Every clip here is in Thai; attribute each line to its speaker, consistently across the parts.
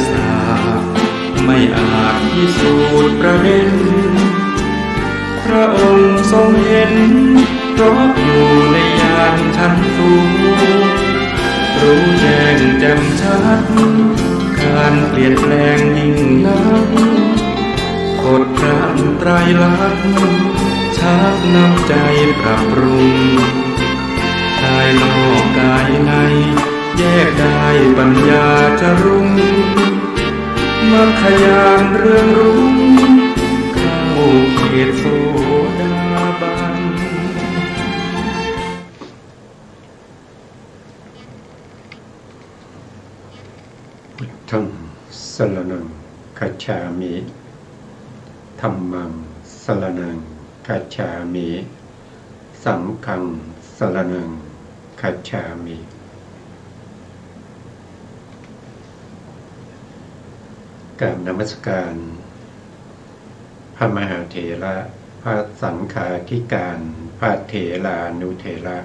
Speaker 1: ศาสตร์ไม่อาจพิสูจน์ประเด็นพระองค์ทรงเห็นเพราะอยู่ในญาณชั้นสูงรู้แจ้งแจ่มชัดการเปลี่ยนแปลงยิ่งนักกฎพระไตรลักษณ์ชักนำใจปรับปรุงกายนอกกายในแยกได้ปัญญาจะรุ่งมรรคญาณเรื่องรุ่งเข้าเขตโสดาบัน
Speaker 2: พุทธังสรณังคัจฉามิธัมมังสรณังคัจฉามิสังฆังสรณังคัจฉามิกราบนมัสการพระมหาเถระพระสังฆาธิการพระเถรานุเถระ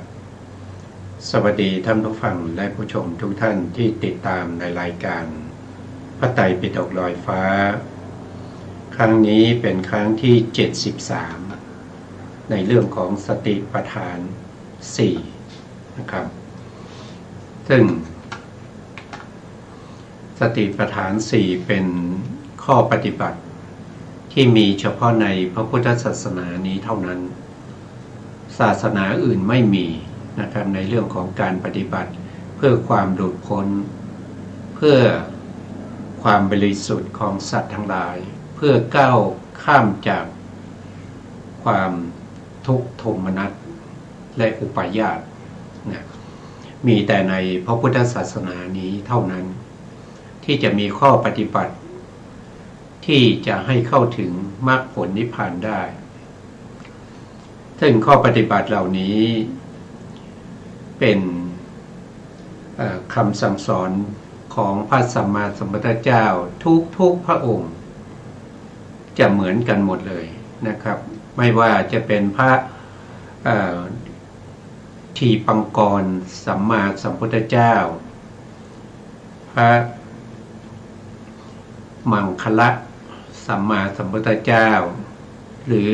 Speaker 2: สวัสดีท่านผู้ฟังและผู้ชมทุกท่านที่ติดตามในรายการพระไตรปิฎกลอยฟ้าครั้งนี้เป็นครั้งที่73ในเรื่องของสติปัฏฐาน4นะครับซึ่งสติปัฏฐาน4เป็นข้อปฏิบัติที่มีเฉพาะในพระพุทธศาสนานี้เท่านั้นศาสนาอื่นไม่มีนะครับในเรื่องของการปฏิบัติเพื่อความหลุดพ้นเพื่อความบริสุทธิ์ของสัตว์ทั้งหลายเพื่อก้าวข้ามจากความทุกข์โทมนัสและอุปาญาสนะมีแต่ในพระพุทธศาสนานี้เท่านั้นที่จะมีข้อปฏิบัติที่จะให้เข้าถึงมรรคผลนิพพานได้ซึ่งข้อปฏิบัติเหล่านี้เป็นคำสั่งสอนของพระสัมมาสัมพุทธเจ้าทุกพระองค์จะเหมือนกันหมดเลยนะครับไม่ว่าจะเป็นพระทีปังกรสัมมาสัมพุทธเจ้าพระมังคละสัมมาสัมพุทธเจ้าหรือ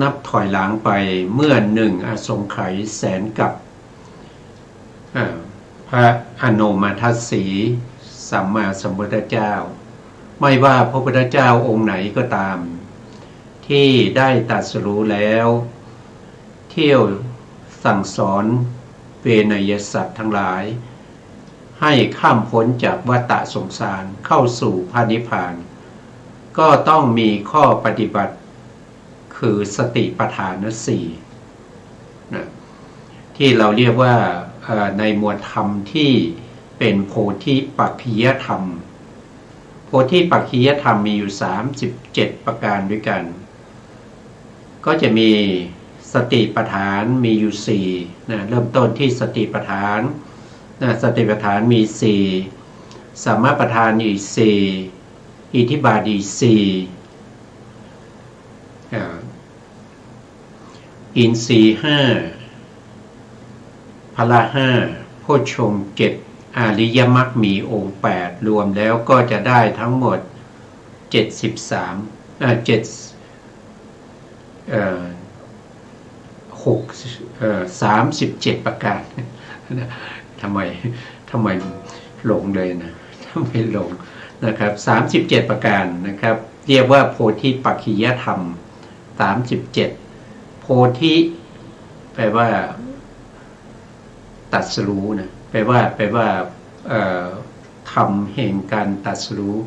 Speaker 2: นับถอยหลังไปเมื่อ1อสงไขยแสนกับพระอโนมาทัสสีสัมมาสัมพุทธเจ้าไม่ว่าพระพุทธเจ้าองค์ไหนก็ตามที่ได้ตรัสรู้แล้วเที่ยวสั่งสอนเวนยสัตว์ทั้งหลายให้ข้ามพ้นจากวัฏสงสารเข้าสู่พระนิพพานก็ต้องมีข้อปฏิบัติคือสติปัฏฐาน4นะที่เราเรียกว่าในหมวดธรรมที่เป็นโพธิปักขิยธรรมโพธิปักขิยธรรมมีอยู่37ประการด้วยกันก็จะมีสติปัฏฐานมีอยู่4นะเริ่มต้นที่สติปัฏฐานนะสติปัฏฐานมี4สัมมาปัฏฐานอีก4อิทธิบาทอีก4อินทรีย์5พละ5โพชฌงค์7อริยมรรคมีองค์8รวมแล้วก็จะได้ทั้งหมด37ประการทำไมหลงเลยนะทำไมหลงนะครับ37ประการนะครับเรียกว่าโพธิปักขิยธรรม37โพธิแปลว่าตรัสรู้นะแปลว่าธรรมแห่งการตรัสรู้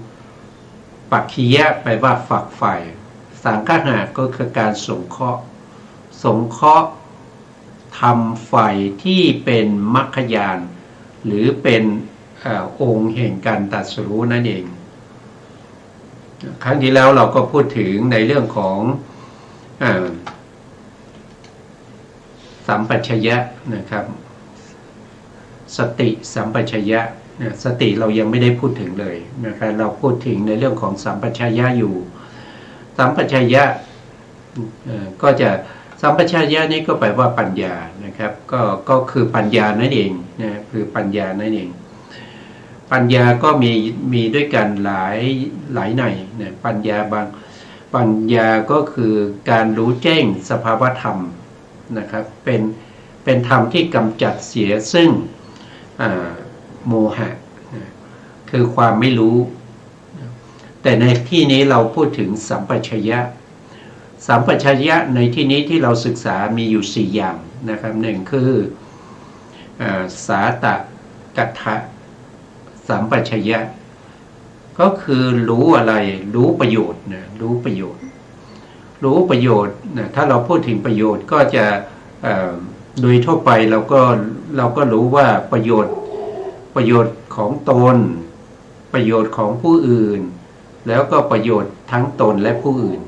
Speaker 2: ปักขิยะแปลว่าฝักใฝ่สังฆะก็คือการสงเคราะห์ทำฝ่ายที่เป็นมรรคญาณหรือเป็นองค์แห่งการตรัสรู้นั่นเองครั้งที่แล้วเราก็พูดถึงในเรื่องของสัมปชัญญะนะครับสติสัมปชัญญะสติเรายังไม่ได้พูดถึงเลยนะครับเราพูดถึงในเรื่องของสัมปชัญญะอยู่สัมปชัญญะก็จะสัมปชัญญะนี้ก็แปลว่าปัญญานะครับก็คือปัญญานั่นเองนะคือปัญญานั่นเอง ปัญญาก็มีด้วยกันหลายในเนี่ยปัญญาก็คือการรู้แจ้งสภาวธรรมนะครับเป็นธรรมที่กำจัดเสียซึ่งโมหะคือความไม่รู้แต่ในที่นี้เราพูดถึงสัมปชัญญะในที่นี้ที่เราศึกษามีอยู่4อย่างนะครับหนึ่งคือสาตกัตถะสัมปชัญญะก็คือรู้อะไรรู้ประโยชน์นะรู้ประโยชน์นะถ้าเราพูดถึงประโยชน์ก็จะโดยทั่วไปเราก็รู้ว่าประโยชน์ของตนประโยชน์ของผู้อื่นแล้วก็ประโยชน์ทั้งตนและผู้อื่น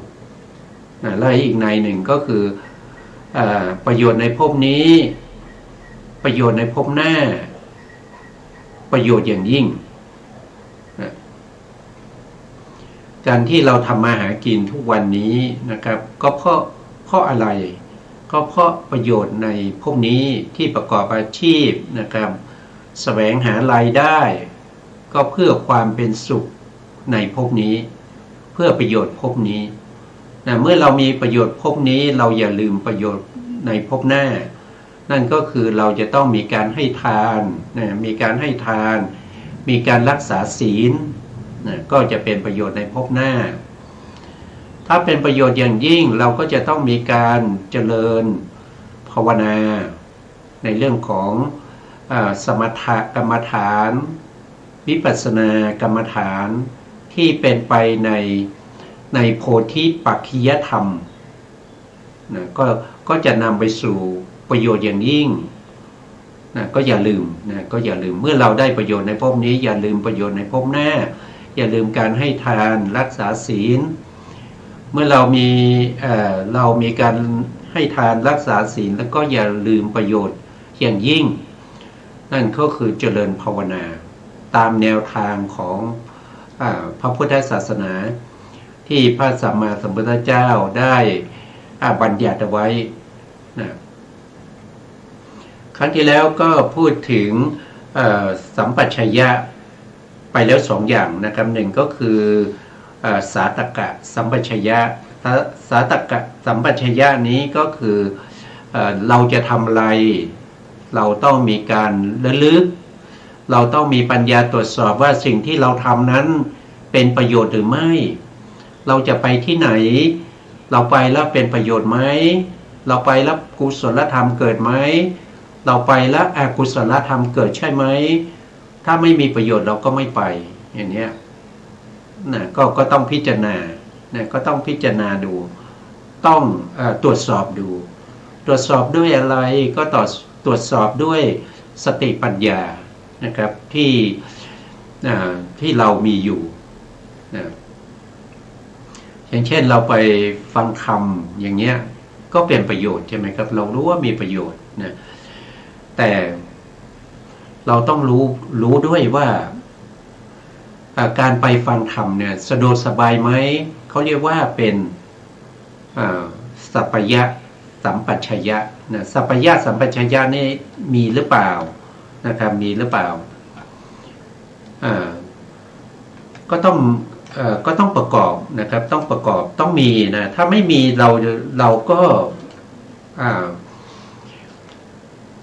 Speaker 2: แล้วอีกในหนึ่งก็คือประโยชน์ในภพนี้ประโยชน์ในภพหน้าประโยชน์อย่างยิ่งการที่เราทำมาหากินทุกวันนี้นะครับก็เพราะอะไรก็เพราะประโยชน์ในภพนี้ที่ประกอบอาชีพนะครับแสวงหารายได้ก็เพื่อความเป็นสุขในภพนี้เพื่อประโยชน์ภพนี้นะเมื่อเรามีประโยชน์ภพนี้เราอย่าลืมประโยชน์ในภพหน้านั่นก็คือเราจะต้องมีการให้ทานนะมีการให้ทานมีการรักษาศีลนะก็จะเป็นประโยชน์ในภพหน้าถ้าเป็นประโยชน์อย่างยิ่งเราก็จะต้องมีการเจริญภาวนาในเรื่องของสมถกรรมฐานวิปัสสนากรรมฐานที่เป็นไปในโพธิปักขิยธรรมนะก็จะนำไปสู่ประโยชน์อย่างยิ่งนะก็อย่าลืมเมื่อเราได้ประโยชน์ในภพนี้อย่าลืมประโยชน์ในภพหน้าอย่าลืมการให้ทานรักษาศีลเมื่อเรามีการให้ทานรักษาศีลแล้วก็อย่าลืมประโยชน์อย่างยิ่งนั่นก็คือเจริญภาวนาตามแนวทางของพระพุทธศาสนาที่พระสัมมาสัมพุทธเจ้าได้บัญญัติไว้นะครั้งที่แล้วก็พูดถึงสัมปชัญญะไปแล้ว2อย่างนะครับหนึ่งก็คือสาตกะสัมปชัญญะสาตกะสัมปชัญญะนี้ก็คือเราจะทำอะไรเราต้องมีการระลึกเราต้องมีปัญญาตรวจสอบว่าสิ่งที่เราทำนั้นเป็นประโยชน์หรือไม่เราจะไปที่ไหนเราไปแล้วเป็นประโยชน์ไหมเราไปแล้วกุศลธรรมเกิดไหมเราไปแล้วอกุศลธรรมเกิดใช่ไหมถ้าไม่มีประโยชน์เราก็ไม่ไปอย่างนี้นะก็ต้องพิจารณานะก็ต้องพิจารณาดูต้องตรวจสอบดูตรวจสอบด้วยอะไรก็ตรวจสอบด้วยสติปัญญานะครับที่เรามีอยู่นะอย่างเช่นเราไปฟังธรรมอย่างเงี้ยก็เป็นประโยชน์ใช่ไหมครับเรารู้ว่ามีประโยชน์นะแต่เราต้องรู้ด้วยว่าการไปฟังธรรมเนี่ยสะดวกสบายไหมเขาเรียกว่าเป็นสัพพยะสัมปชัญญะนะสัพพยะสัมปชัญญะนี่มีหรือเปล่านะครับมีหรือเปล่าก็ต้องประกอบนะครับต้องประกอบต้องมีนะถ้าไม่มีเราก็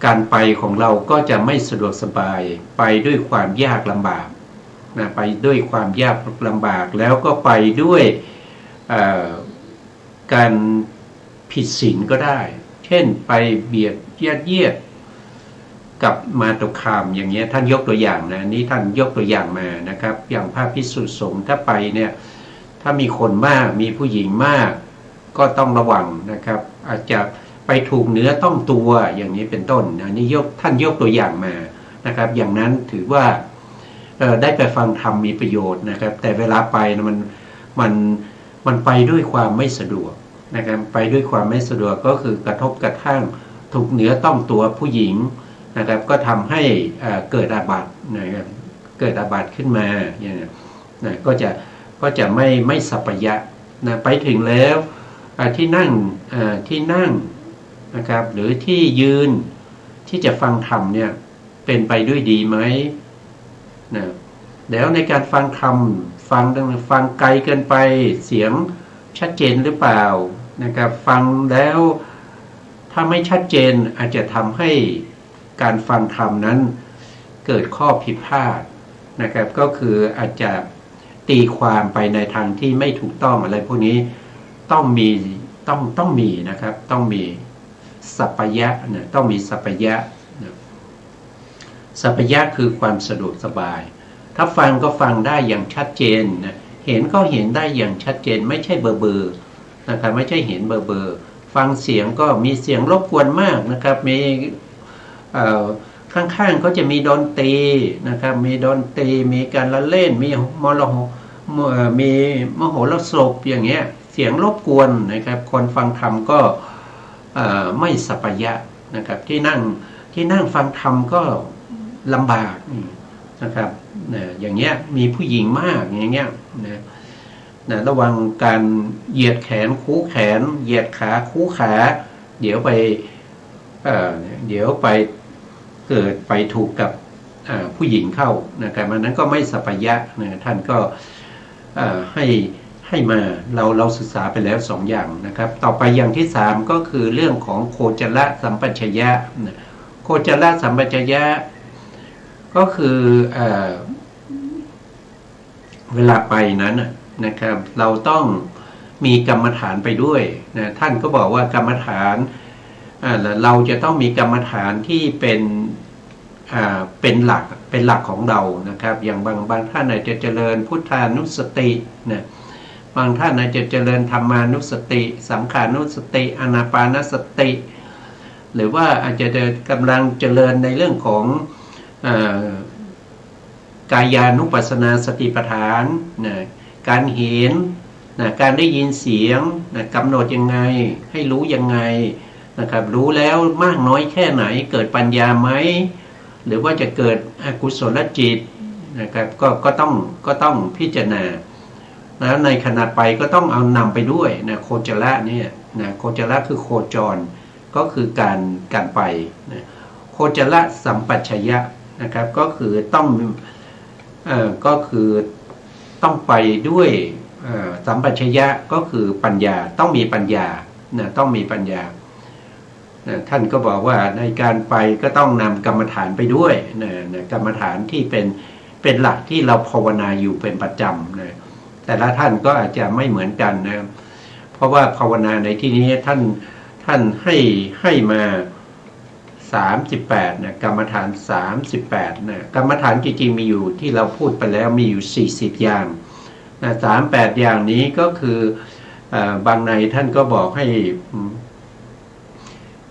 Speaker 2: การไปของเราก็จะไม่สะดวกสบายไปด้วยความยากลำบากนะไปด้วยความยากลำบากแล้วก็ไปด้วยการผิดศีลก็ได้เช่นไปเบียดเยียดกับมาตุคามอย่างเงี้ยท่านยกตัวอย่างนะนี่ท่านยกตัวอย่างมานะครับอย่างพระภิกษุสงฆ์ถ้าไปเนี่ยถ้ามีคนมากมีผู้หญิงมากก็ต้องระวังนะครับอาจจะไปถูกเนื้อต้องตัวอย่างนี้เป็นต้นนะนี่ท่านยกตัวอย่างมานะครับอย่างนั้นถือว่าได้ไปฟังธรรมมีประโยชน์นะครับแต่เวลาไปนะมันไปด้วยความไม่สะดวกนะครับไปด้วยความไม่สะดวกก็คือกระทบกระทั่งถูกเนื้อต้องตัวผู้หญิงนะครับก็ทำให้เกิดอาบัตินะครับเกิดอาบัติขึ้นมาอย่างนี้นะก็จะไม่สัพพยะนะไปถึงแล้วที่นั่งนะครับหรือที่ยืนที่จะฟังธรรมเนี่ยเป็นไปด้วยดีไหมนะ แล้วในการฟังธรรมฟังไกลเกินไปเสียงชัดเจนหรือเปล่านะครับฟังแล้วถ้าไม่ชัดเจนอาจจะทำให้การฟังธรรมนั้นเกิดข้อผิดพลาดนะครับก็คืออาจจะตีความไปในทางที่ไม่ถูกต้องอะไรพวกนี้ต้องมีนะครับต้องมีสัพพยะนะต้องมีสัพพยะนะสัพพยะคือความสะดวกสบายถ้าฟังก็ฟังได้อย่างชัดเจนนะเห็นก็เห็นได้อย่างชัดเจนไม่ใช่เบอร์นะครับไม่ใช่เห็นเบอร์ฟังเสียงก็มีเสียงรบกวนมากนะครับมีข้างๆก็จะมีดนตรีนะครับมีดนตรีมีการละเล่นมีมโหรสพอย่างเงี้ยเสียงรบกวนนะครับคนฟังธรรมก็ไม่สัพพยะนะครับที่นั่งฟังธรรมก็ลำบากนะครับอย่างเงี้ยมีผู้หญิงมากอย่างเงี้ยนะระวังการเหยียดแขนคู่แขนเหยียดขาคู่ขาเดี๋ยวไปเกิดไปถูกกับผู้หญิงเข้านะครับอันนั้นก็ไม่สัพพยะนะท่านก็ให้มาเราศึกษาไปแล้ว2อย่างนะครับต่อไปอย่างที่3ก็คือเรื่องของโคจรสัมปชัญญะโคจรสัมปชัญญะก็คือเวลาไปนั้นนะครับเราต้องมีกรรมฐานไปด้วยนะท่านก็บอกว่ากรรมฐานเราจะต้องมีกรรมฐานที่เป็นหลักของเรานะครับอย่างบางท่านอาจจะเจริญพุทธานุสตินะบางท่านอาจจะเจริญธรรมานุสติสังขานุสติอานาปานสติหรือว่าอาจจะกำลังเจริญในเรื่องของกายานุปัสสนาสติปัฏฐานนะการเห็นนะการได้ยินเสียงนะกำหนดยังไงให้รู้ยังไงนะครับรู้แล้วมากน้อยแค่ไหนเกิดปัญญาไหมหรือว่าจะเกิดอกุศลจิตนะครับก็ต้องพิจารณาแล้วในขณะไปก็ต้องเอานำไปด้วยนะโคจรเนี่ยนะโคจรคือโคจรก็คือการไปนะโคจรสัมปชัญญะนะครับก็คือต้องไปด้วยสัมปชัญญะก็คือปัญญาต้องมีปัญญานะต้องมีปัญญาท่านก็บอกว่าในการไปก็ต้องนำกรรมฐานไปด้วยนะกรรมฐานที่เป็นหลักที่เราภาวนาอยู่เป็นประจำนะแต่ละท่านก็อาจจะไม่เหมือนกันนะเพราะว่าภาวนาในที่นี้ท่านให้มา38นะกรรมฐาน38นะกรรมฐานจริงๆมีอยู่ที่เราพูดไปแล้วมีอยู่40อย่างนะ38อย่างนี้ก็คือบางในท่านก็บอกให้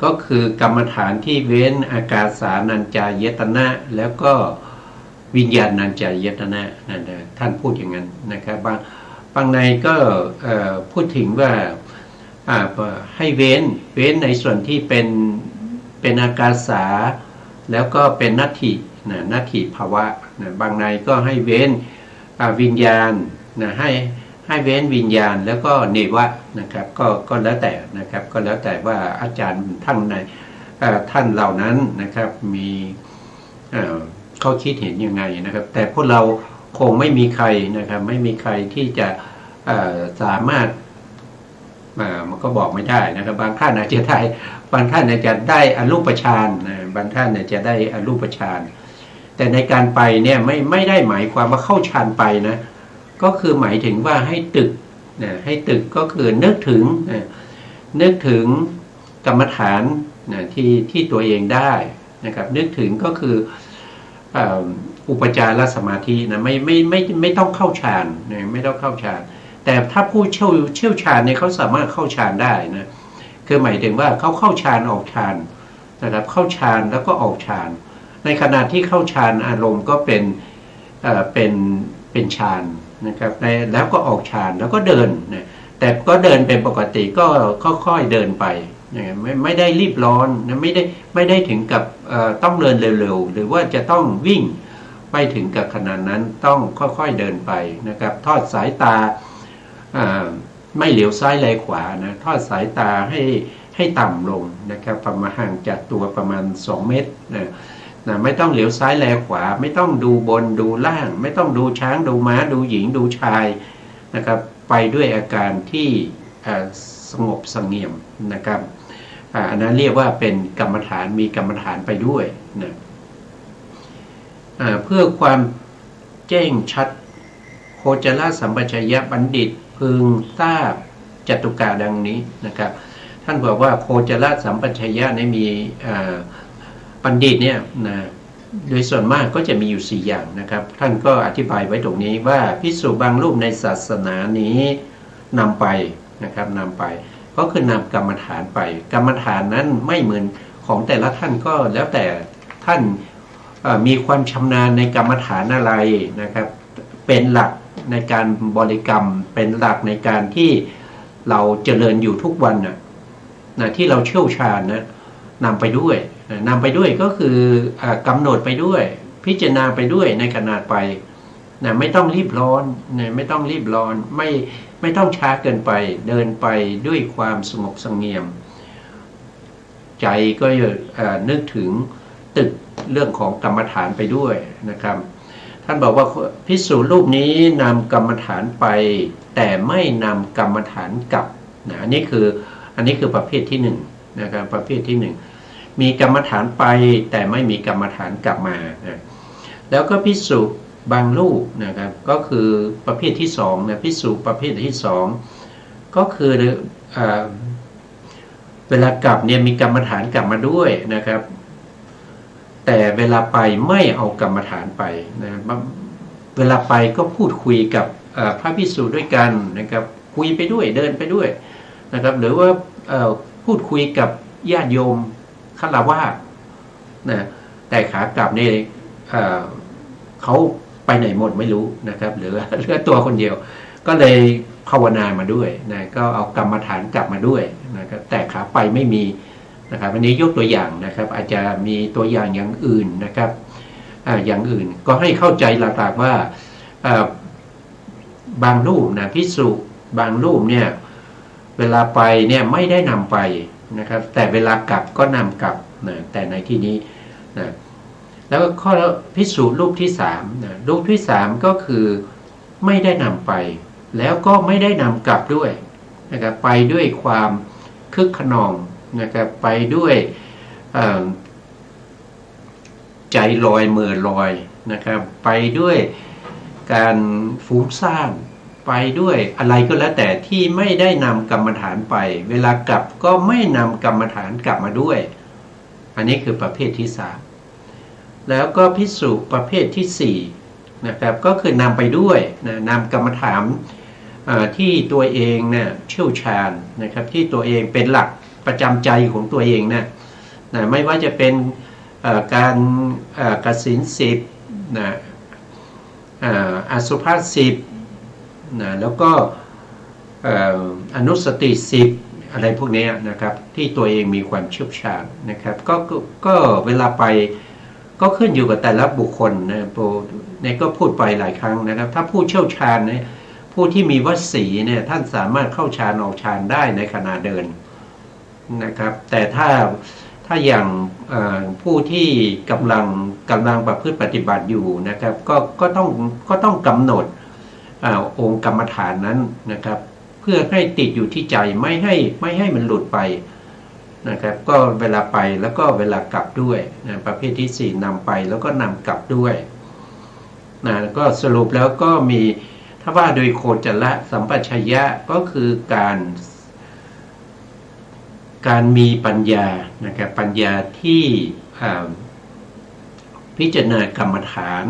Speaker 2: ก็คือกรรมฐานที่เว้นอากาสานัญจายตนะแล้วก็วิญญาณัญจายตนะนั่นนะท่านพูดอย่างนั้นนะครับบางในก็พูดถึงว่าให้เว้นในส่วนที่เป็นอากาสาแล้วก็เป็นนัตถิภาวะนะบางในก็ให้เว้นวิญญาณนะให้เว้นวิญญาณแล้วก็เนวะนะครับก็แล้วแต่นะครับก็แล้วแต่ว่าอาจารย์ท่านเหล่านั้นนะครับมีเขาคิดเห็นยังไงนะครับแต่พวกเราคงไม่มีใครนะครับไม่มีใครที่จะสามารถมันก็บอกไม่ได้นะครับบางท่านอาจจะได้บางท่านอาจจะได้อรูปฌานบางท่านอาจจะได้อรูปฌานแต่ในการไปเนี่ยไม่ได้หมายความว่าเข้าฌานไปนะก็คือหมายถึงว่าให้ตึกนะให้ตึกก็คือนึกถึงกรรมฐานนะที่ตัวเองได้นะครับนึกถึงก็คืออุปจารสมาธินะไม่ต้องเข้าฌานนะไม่ต้องเข้าฌานแต่ถ้าผู้เชี่ยวชาญเนี่ยเขาสามารถเข้าฌานได้นะคือหมายถึงว่าเขาเข้าฌานออกฌานนะครับเข้าฌานแล้วก็ออกฌานในขณะที่เข้าฌานอารมณ์ก็เป็นฌานนะครับแล้วก็ออกฌานแล้วก็เดินนะแต่ก็เดินเป็นปกติก็ค่อยๆเดินไปนะไม่ได้รีบร้อนนะไม่ได้ถึงกับต้องเดินเร็วๆหรือว่าจะต้องวิ่งไปถึงกับขนาดนั้นต้องค่อยๆเดินไปนะครับทอดสายตาไม่เหลียวซ้ายไหลขวานะทอดสายตาให้ต่ำลงนะครับประมาณห่างจากตัวประมาณ2 เมตรนะ นะไม่ต้องเหลียวซ้ายแลขวาไม่ต้องดูบนดูล่างไม่ต้องดูช้างดูม้าดูหญิงดูชายนะครับไปด้วยอาการที่สงบเสงี่ยมนะครับอันนั้นเรียกว่าเป็นกรรมฐานมีกรรมฐานไปด้วยนะเพื่อความแจ้งชัดโคจรสัมปชัญญะบัณฑิตพึงทราบจตุกะดังนี้นะครับท่านบอกว่าโคจรสัมปชัญญะนี้มีบัณฑิตเนี่ยนะโดยส่วนมากก็จะมีอยู่4อย่างนะครับท่านก็อธิบายไว้ตรงนี้ว่าภิกษุบางรูปในศาสนานี้นำไปนะครับนำไปก็คือนำกรรมฐานไปกรรมฐานนั้นไม่เหมือนของแต่ละท่านก็แล้วแต่ท่านมีความชำนาญในกรรมฐานอะไรนะครับเป็นหลักในการบริกรรมเป็นหลักในการที่เราเจริญอยู่ทุกวันนะที่เราเชี่ยวชาญนะนำไปด้วยนำไปด้วยก็คือกำหนดไปด้วยพิจารณาไปด้วยในขณะไปนะไม่ต้องรีบร้อนนะไม่ต้องรีบร้อนไม่ต้องช้าเกินไปเดินไปด้วยความสงบเสงี่ยมใจก็นึกถึงตึกเรื่องของกรรมฐานไปด้วยนะครับท่านบอกว่าภิกษุรูปนี้นำกรรมฐานไปแต่ไม่นำกรรมฐานกลับนะอันนี้คือประเภทที่1นะครับประเภทที่1มีกรรมฐานไปแต่ไม่มีกรรมฐานกลับมานะแล้วก็ภิกษุบางรูปนะครับก็คือประเภทที่2นะภิกษุประเภทที่2ก็คือเวลากลับเนี่ยมีกรรมฐานกลับมาด้วยนะครับแต่เวลาไปไม่เอากรรมฐานไปนะเวลาไปก็พูดคุยกับพระภิกษุด้วยกันนะครับคุยไปด้วยเดินไปด้วยนะครับหรือว่าพูดคุยกับญาติโยมฆราวาสนะแต่ขากลับนี่เขาไปไหนหมดไม่รู้นะครับเหลือตัวคนเดียวก็เลยภาวนามาด้วยนะก็เอากรรมฐานกลับมาด้วยนะครับแต่ขาไปไม่มีนะครับวันนี้ยกตัวอย่างนะครับอาจจะมีตัวอย่างอื่นนะครับอย่างอื่นก็ให้เข้าใจหลักๆว่าบางรูปนะภิกษุบางรูปเนี่ยเวลาไปเนี่ยไม่ได้นำไปนะครับแต่เวลากลับก็นำกลับนะแต่ในที่นี้นะแล้วข้อภิกษุรูปที่3นะรูปที่3ก็คือไม่ได้นำไปแล้วก็ไม่ได้นำกลับด้วยนะครับไปด้วยความคึกขนองนะครับไปด้วยใจลอยเมื่อลอยนะครับไปด้วยการฟุ้งซ่านไปด้วยอะไรก็แล้วแต่ที่ไม่ได้นำกรรมฐานไปเวลากลับก็ไม่นำกรรมฐานกลับมาด้วยอันนี้คือประเภทที่3แล้วก็ภิกษุประเภทที่4นะครับก็คือนำไปด้วยนะนำกรรมฐานที่ตัวเองเนี่ยเชี่ยวชาญนะครับที่ตัวเองเป็นหลักประจำใจของตัวเองนะไม่ว่าจะเป็นการกสิณ10นะอสุภะ10นะแล้วก็อนุสติ10อะไรพวกนี้นะครับที่ตัวเองมีความเชี่ยวชาญนะครับก็เวลาไปก็ขึ้นอยู่กับแต่ละบุคคลนะเนี่ยก็พูดไปหลายครั้งนะครับถ้าผู้เชี่ยวชาญเนี่ยผู้ที่มีวสีเนี่ยท่านสามารถเข้าฌานออกฌานได้ในขณะเดินนะครับแต่ถ้าอย่างผู้ที่กำลังประพฤติปฏิบัติอยู่นะครับก็ต้องกำหนดองค์กรรมฐานนั้นนะครับเพื่อให้ติดอยู่ที่ใจไม่ให้มันหลุดไปนะครับก็เวลาไปแล้วก็เวลากลับด้วยนะประเภทที่4นำไปแล้วก็นำกลับด้วยนะก็สรุปแล้วก็มีถ้าว่าโดยโคจรสัมปชัญญะก็คือการมีปัญญานะครับปัญญาที่พิจารณากรรมฐาน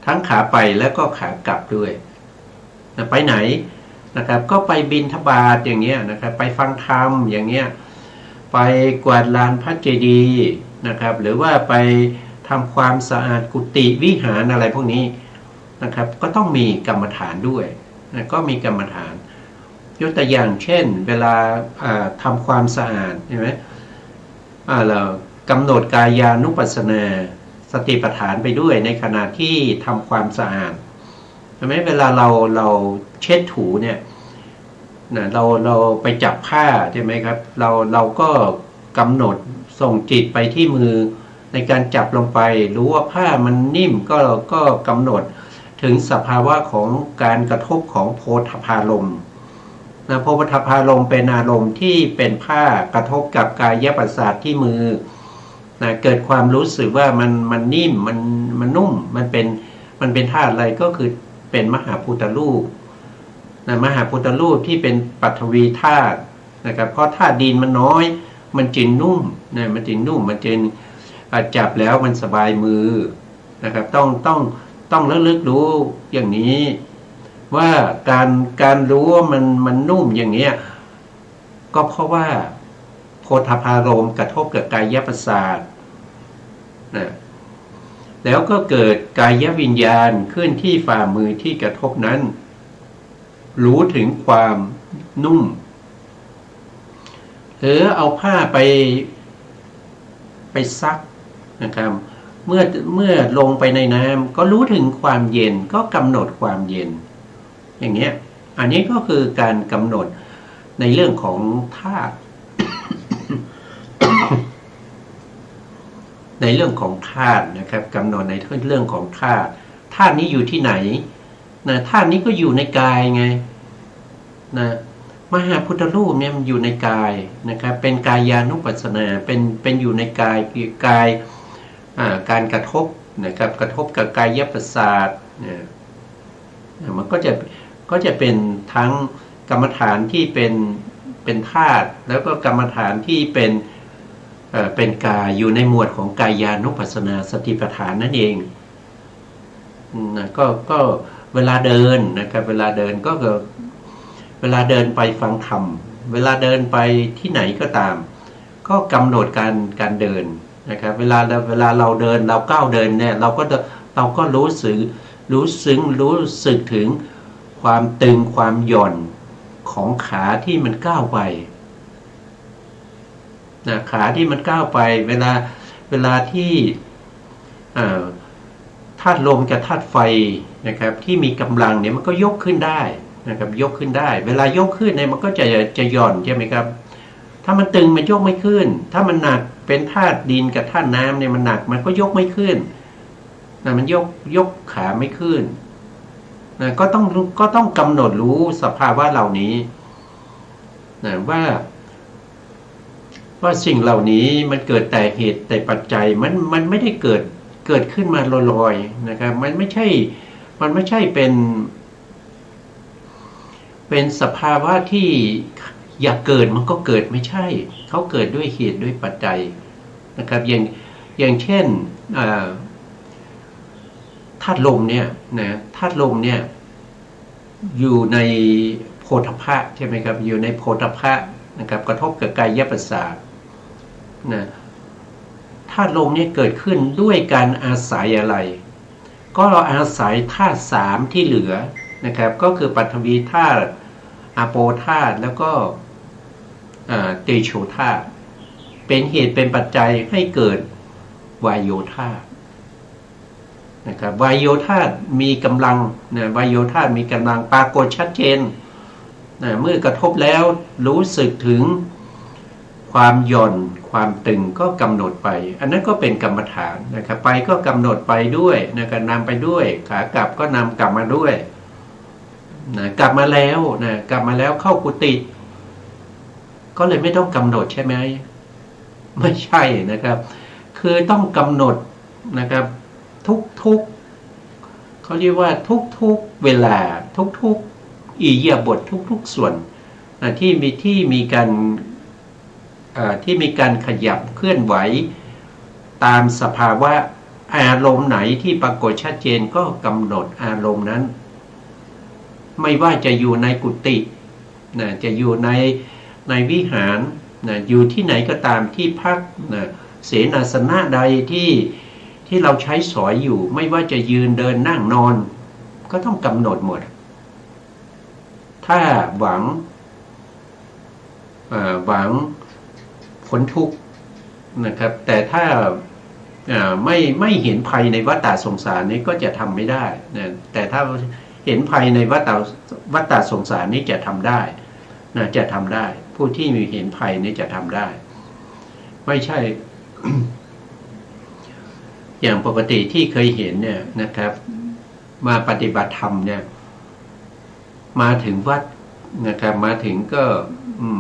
Speaker 2: ทั้งขาไปแล้วก็ขากลับด้วยนะไปไหนนะครับก็ไปบิณฑบาตอย่างเงี้ยนะครับไปฟังธรรมอย่างเงี้ยไปกวาดลานพระเจดีย์นะครับหรือว่าไปทำความสะอาดกุฏิวิหารอะไรพวกนี้นะครับก็ต้องมีกรรมฐานด้วยนะก็มีกรรมฐานยกตัวอย่างเช่นเวลาทำความสะอาดใช่ไหมเรากำหนดกายานุปัสสนาสติปัฏฐานไปด้วยในขณะที่ทำความสะอาดใช่ไหมเวลาเราเช็ดถูเนี่ยนะเราไปจับผ้าใช่ไหมครับเราก็กำหนดส่งจิตไปที่มือ ในการจับลงไปรู้ว่าผ้ามันนิ่มก็กำหนดถึงสภาวะของการกระทบของโพธพารมณ์นะโพธพารมณ์เป็นอารมณ์ที่เป็นผ้ากระทบกับกายประสาทที่มือนะเกิดความรู้สึกว่ามันนิ่มมันนุ่มมันเป็นธาตุอะไรก็คือเป็นมหาพุทธรูปนะมหาพุทธรูปที่เป็นปฐวีธาตุนะครับเพราะธาตุดินมันน้อยมันจึงนุ่มนะมันจึงนุ่มมันจึงจับแล้วมันสบายมือนะครับต้องระลึกรู้อย่างนี้ว่าการรู้ว่ามันนุ่มอย่างเนี้ยก็เพราะว่าโพธพารมณ์กระทบกับกายประสาทนะแล้วก็เกิดกายวิญญาณขึ้นที่ฝ่ามือที่กระทบนั้นรู้ถึงความนุ่มหรือเอาผ้าไปซักนะครับเมื่อลงไปในน้ำก็รู้ถึงความเย็นก็กำหนดความเย็นอย่างเงี้ยอันนี้ก็คือการกำหนดในเรื่องของธาตุ ในเรื่องของธาตุนะครับกำหนดในเรื่องของธาตุนี้อยู่ที่ไหนนะธาตุนี้ก็อยู่ในกายไงนะมหาพุทธรูปเนี่ยมันอยู่ในกายนะครับเป็นกายานุปัสสนาเป็นอยู่ในกายการกระทบนะครับกระทบกับกายประสาทมันก็จะเป็นทั้งกรรมฐานที่เป็นธาตุแล้วก็กรรมฐานที่เป็นกายอยู่ในหมวดของกายานุปัสสนาสติปัฏฐานนั่นเองนะก็เวลาเดินนะครับเวลาเดินเวลาเดินไปฟังธรรมเวลาเดินไปที่ไหนก็ตามก็กำหนดการเดินนะครับเวลาเราเดินเราก้าวเดินเนี่ยเราก็รู้สึกถึงความตึงความหย่อนของขาที่มันก้าวไปนะขาที่มันก้าวไปเวลาที่ธาตุลมกับธาตุไฟนะครับที่มีกำลังเนี่ยมันก็ยกขึ้นได้นะครับยกขึ้นได้เวลายกขึ้นเนี่ยมันก็จะหย่อนใช่ไหมครับถ้ามันตึงมันยกไม่ขึ้นถ้ามันหนักเป็นธาตุดินกับธาตุน้ำเนี่ยมันหนักมันก็ยกไม่ขึ้นนะมันยกขาไม่ขึ้นนะก็ต้องกำหนดรู้สภาวะเหล่านี้นะว่าสิ่งเหล่านี้มันเกิดแต่เหตุแต่ปัจจัยมันไม่ได้เกิดขึ้นมาลอยๆนะครับมันไม่ใช่เป็นสภาวะที่อยากเกิดมันก็เกิดไม่ใช่เขาเกิดด้วยเหตุด้วยปัจจัยนะครับอย่างเช่นธาตุลมเนี่ยนะธาตุลมเนี่ยอยู่ในโพธพะใช่ไหมครับอยู่ในโพธพะนะครับกระทบกับกายประสาทนะธาตุลมเนี่ยเกิดขึ้นด้วยการอาศัยอะไรก็เราอาศัยธาตุสามที่เหลือนะครับก็คือปฐวีธาตุอาโปธาตุแล้วก็เตโชธาตุเป็นเหตุเป็นปัจจัยให้เกิดวายโยธาตุนะครับวายโยธาตุมีกำลังนะวายโยธาตุมีกำลังปรากฏชัดเจนนะเมื่อกระทบแล้วรู้สึกถึงความหย่อนความตึงก็กำหนดไปอันนั้นก็เป็นกรรมฐานนะครับไปก็กำหนดไปด้วยนะครับนำไปด้วยขากลับก็นำกลับมาด้วยนะกลับมาแล้วเข้ากุฏิก็เลยไม่ต้องกำหนดใช่ไหมไม่ใช่นะครับคือต้องกำหนดนะครับทุกเขาเรียกว่าทุกเวลาทุกอิริยาบถทุกส่วนที่มีการขยับเคลื่อนไหวตามสภาวะอารมณ์ไหนที่ปรากฏชัดเจนก็กำหนดอารมณ์นั้นไม่ว่าจะอยู่ในกุฏินะจะอยู่ในวิหารนะอยู่ที่ไหนก็ตามที่พักนะเสนาสนะใดที่เราใช้สอยอยู่ไม่ว่าจะยืนเดินนั่งนอนก็ต้องกำหนดหมดถ้าหวังพ้นทุกข์นะครับแต่ถ้าไม่เห็นภัยในวัฏฏะสงสารนี้ก็จะทำไม่ได้นะแต่ถ้าเห็นภัยในวัฏฏะสงสารนี้จะทำได้นะจะทำได้ผู้ที่มีเห็นภัยนี้จะทำได้ไม่ใช่ อย่างปกติที่เคยเห็นเนี่ยนะครับ มาปฏิบัติธรรมเนี่ยมาถึงวัดนะครับมาถึงก็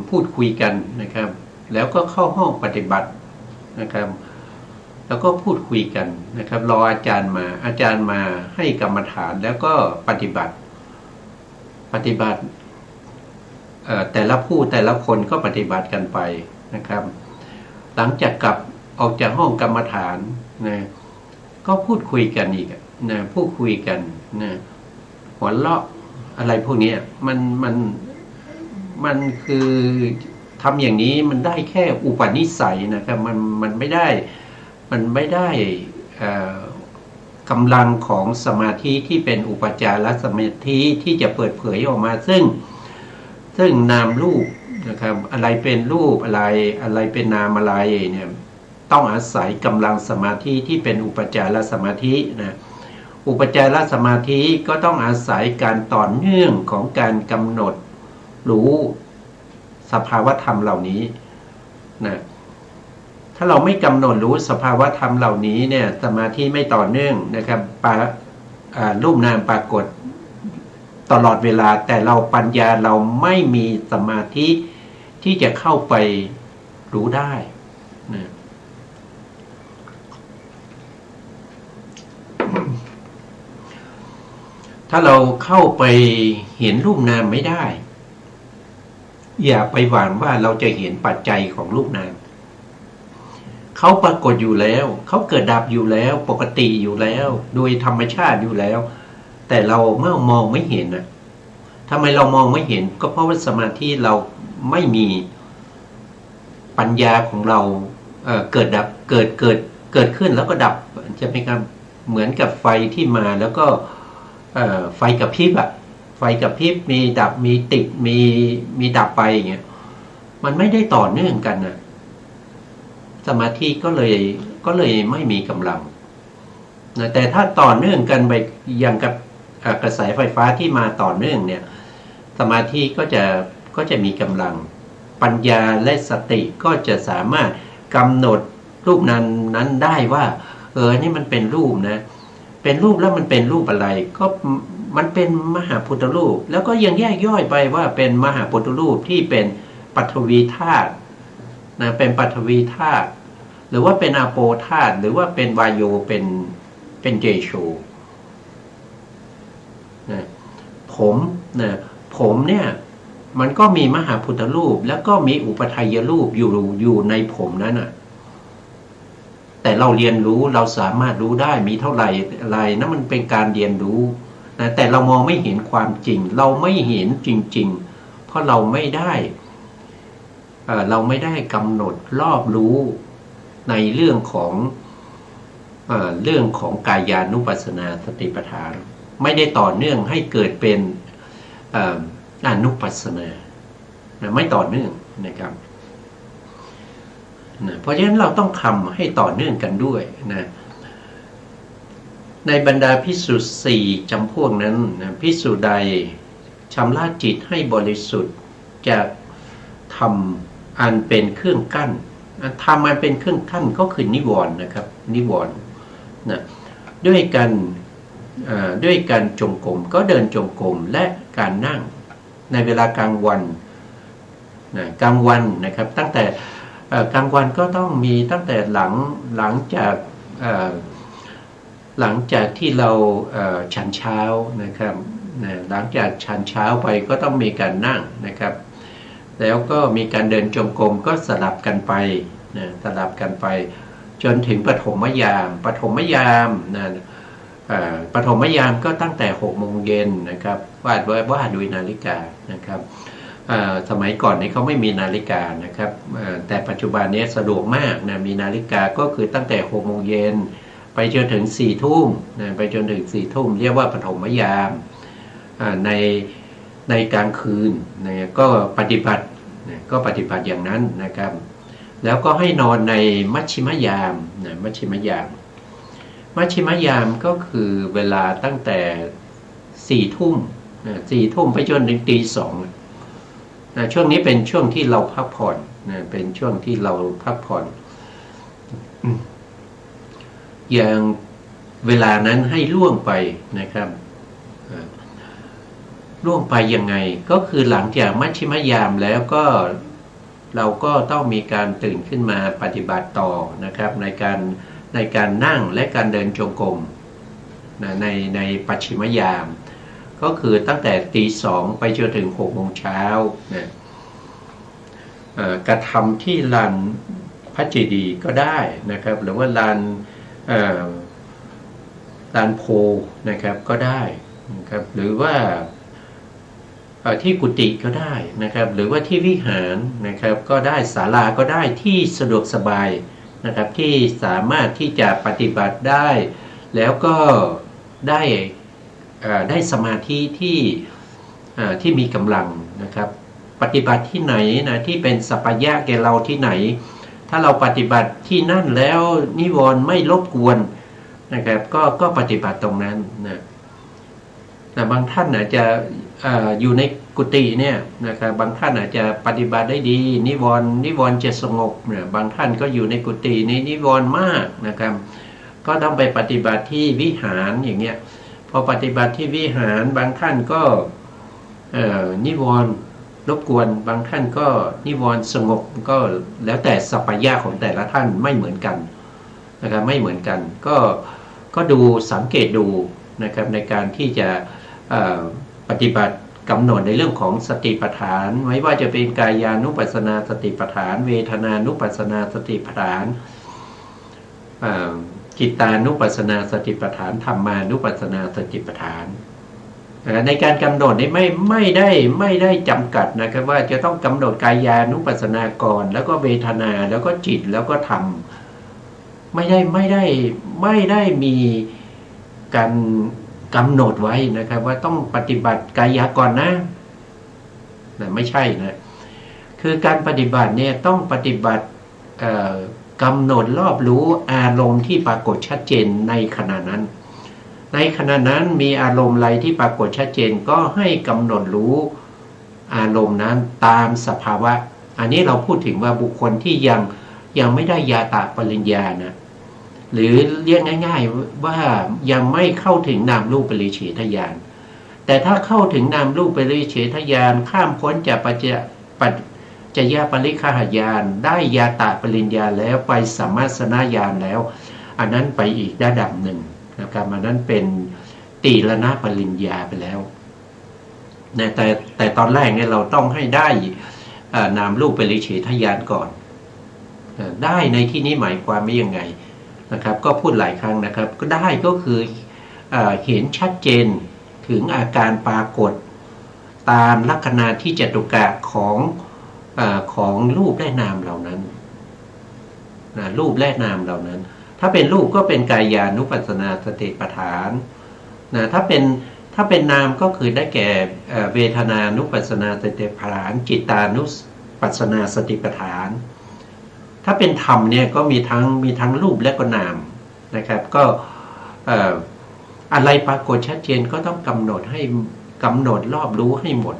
Speaker 2: พูดคุยกันนะครับแล้วก็เข้าห้องปฏิบัตินะครับแล้วก็พูดคุยกันนะครับรออาจารย์มาให้กรรมฐานแล้วก็ปฏิบัติแต่ละผู้แต่ละคนก็ปฏิบัติกันไปนะครับหลังจากกลับออกจากห้องกรรมฐานนะก็พูดคุยกันอีกนะพูดคุยกันนะหัวเราะอะไรพวกนี้มันคือทำอย่างนี้มันได้แค่อุปนิสัยนะครับมันไม่ได้กำลังของสมาธิที่เป็นอุปจารสมาธิที่จะเปิดเผยออกมาซึ่งนามรูปนะครับอะไรเป็นรูปอะไรเป็นนามอะไรเนี่ยต้องอาศัยกำลังสมาธิที่เป็นอุปจารสมาธินะอุปจารสมาธิก็ต้องอาศัยการต่อเนื่องของการกำหนดรู้สภาวธรรมเหล่านี้นะถ้าเราไม่กำหนดรู้สภาวธรรมเหล่านี้เนี่ยสมาธิไม่ต่อเนื่องนะครับรูปนามปรากฏตลอดเวลาแต่เราปัญญาเราไม่มีสมาธิที่จะเข้าไปรู้ได้นะถ้าเราเข้าไปเห็นรูปนามไม่ได้อย่าไปหวังว่าเราจะเห็นปัจจัยของรูปนามเขาปรากฏอยู่แล้วเขาเกิดดับอยู่แล้วปกติอยู่แล้วโดยธรรมชาติอยู่แล้วแต่เราเมื่อมองไม่เห็นนะทำไมเรามองไม่เห็นก็เพราะว่าสมาธิเราไม่มีปัญญาของเราเกิดดับเกิดขึ้นแล้วก็ดับจะเป็นการเหมือนกับไฟที่มาแล้วก็ไฟกระพริบไฟกระพริบมีดับมีติดมีดับไปอย่างเงี้ยมันไม่ได้ต่อเนื่องกันนะสมาธิก็เลยไม่มีกำลังนะแต่ถ้าต่อเนื่องกันไปอย่างกับกระแสไฟฟ้าที่มาต่อเนื่องเนี่ยสมาธิก็จะมีกำลังปัญญาและสติก็จะสามารถกำหนดรูปนั้นได้ว่านี่มันเป็นรูปนะเป็นรูปแล้วมันเป็นรูปอะไรก็มันเป็นมหาพุทธรูปแล้วก็ยังแยกย่อยไปว่าเป็นมหาพุทธรูปที่เป็นปฐวีธาตุนะเป็นปฐวีธาตุหรือว่าเป็นอาโปธาตุหรือว่าเป็นวายโยเป็นเจโชนะผมเนี่ยมันก็มีมหาพุทธรูปแล้วก็มีอุปทัยรูปอยู่ในผมนั้นน่ะแต่เราเรียนรู้เราสามารถรู้ได้มีเท่าไหร่อะไรนั่นมันเป็นการเรียนรู้นะแต่เรามองไม่เห็นความจริงเราไม่เห็นจริงๆเพราะเราไม่ได้กำหนดรอบรู้ในเรื่องของกายานุปัสสนาสติปัฏฐานไม่ได้ต่อเนื่องให้เกิดเป็นอนุปัสสนาไม่ต่อเนื่องนะครับเพราะฉะนั้นเราต้องทำให้ต่อเนื่องกันด้วยนะในบรรดาภิกษุสี่จำพวกนั้นนะภิกษุใดชำระจิตให้บริสุทธิ์จากธรรมอันเป็นเครื่องกั้นธรรมอันเป็นเครื่องกั้นก็คือนิวรณ์นะครับนิวรณ์นะด้วยการจงกรมก็เดินจงกรมและการนั่งในเวลากลางวันนะกลางวันนะครับตั้งแต่กลางวันก็ต้องมีตั้งแต่หลังจากที่เราฉันเช้านะครับหลังจากฉันเช้าไปก็ต้องมีการนั่งนะครับแล้วก็มีการเดินจงกรมก็สลับกันไปนะสลับกันไปจนถึงปฐมยามนะปฐมยามก็ตั้งแต่6 โมงเย็นนะครับว่าด้วยนาฬิกานะครับสมัยก่อนนี้เขาไม่มีนาฬิกานะครับแต่ปัจจุบันนี้สะดวกมากนะมีนาฬิกาก็คือตั้งแต่6 โมงเย็นไปจนถึง4 ทุ่มนะไปจนถึง4 ทุ่มเรียกว่าปฐมยามในกลางคืนนะก็ปฏิบัติอย่างนั้นนะครับแล้วก็ให้นอนในมัชชิมยามนะมัชชิมยามก็คือเวลาตั้งแต่4 ทุ่มนะ4 ทุ่มไปจนถึงตี 2นะช่วงนี้เป็นช่วงที่เราพักผ่อนนะเป็นช่วงที่เราพักผ่อน อย่างเวลานั้นให้ล่วงไปนะครับล่วงไปยังไงก็คือหลังจากมัชฌิมยามแล้วก็เราก็ต้องมีการตื่นขึ้นมาปฏิบัติต่อนะครับในการนั่งและการเดินจงกรมในปัจฉิมยามก็คือตั้งแต่ตีสองไปจนถึง6 โมงเช้านะกระทำที่ลานพระเจดีย์ก็ได้นะครับหรือว่าลานโพนะครับก็ได้นะครับหรือว่าที่กุฏิก็ได้นะครับหรือว่าที่วิหารนะครับก็ได้ศาลาก็ได้ที่สะดวกสบายนะครับที่สามารถที่จะปฏิบัติได้แล้วก็ได้สมาธิที่มีกำลังนะครับปฏิบัติที่ไหนนะที่เป็นสัพพยะแก่เราที่ไหนถ้าเราปฏิบัติที่นั่นแล้วนิวรณ์ไม่รบกวนนะครับก็ปฏิบัติตรงนั้นนะบางท่านอาจจะอยู่ในกุฏิเนี่ยนะครับบางท่านอาจจะปฏิบัติได้ดีนิวรณ์จะสงบเนี่ยบางท่านก็อยู่ในกุฏินี้นิวรณ์มากนะครับก็ต้องไปปฏิบัติที่วิหารอย่างเงี้ยพอปฏิบัติที่วิหารบางท่านก็นิวรณ์รบกวนบางท่านก็นิวรณ์สงบก็แล้วแต่สัพพยะของแต่ละท่านไม่เหมือนกันนะครับไม่เหมือนกันก็ดูสังเกตดูนะครับในการที่จะปฏิบัติกำหนดในเรื่องของสติปัฏฐานไม่ว่าจะเป็นกายานุปัสสนาสติปัฏฐานเวทนานุปัสสนาสติปัฏฐานจิตานุปัสสนาสติปัฏฐานธรรมานุปัสสนาสติปัฏฐานในการกำหนดนี้ไม่ได้จำกัดนะครับว่าจะต้องกำหนดกายานุปัสสนาก่อนแล้วก็เวทนาแล้วก็จิตแล้วก็ธรรมไม่ได้มีการกำหนดไว้นะครับว่าต้องปฏิบัติกายาก่อนนะไม่ใช่นะคือการปฏิบัติเนี่ยต้องปฏิบัติกำหนดรอบรู้อารมณ์ที่ปรากฏชัดเจนในขณะนั้นในขณะนั้นมีอารมณ์อะไรที่ปรากฏชัดเจนก็ให้กำหนดรู้อารมณ์นั้นตามสภาวะอันนี้เราพูดถึงว่าบุคคลที่ยังไม่ได้ญาตปริญญานะหรือเรียกง่ายๆว่ายังไม่เข้าถึงนามรูปปริเฉทญาณแต่ถ้าเข้าถึงนามรูปปริเฉทญาณข้ามพ้นจากปัจยปริฆาญาณได้ญาตปริญญาแล้วไปสัมมาสนญาณแล้วอันนั้นไปอีกระดับหนึ่งนะครับอันนั้นเป็นตีรณปริญญาไปแล้วนะแต่ตอนแรกเนี่ยเราต้องให้ได้นามรูปปริเฉทญาณก่อนได้ในที่นี้หมายความว่ายังไงนะครับก็พูดหลายครั้งนะครับก็ได้ก็คือเห็นชัดเจนถึงอาการปรากฏตามลักษณะที่จตุกะของรูปและนามเหล่านั้นรูปและนามเหล่านั้นถ้าเป็นรูปก็เป็นกายานุปัสสนาสติปัฏฐานถ้าเป็นนามก็คือได้แก่เวทนานุปัสสนาสติปัฏฐานจิตานุปัสสนาสติปัฏฐานถ้าเป็นธรรมเนี่ยก็มีทั้งรูปและก็นามนะครับก็อะไรปรากฏชัดเจนก็ต้องกำหนดรอบรู้ให้หมด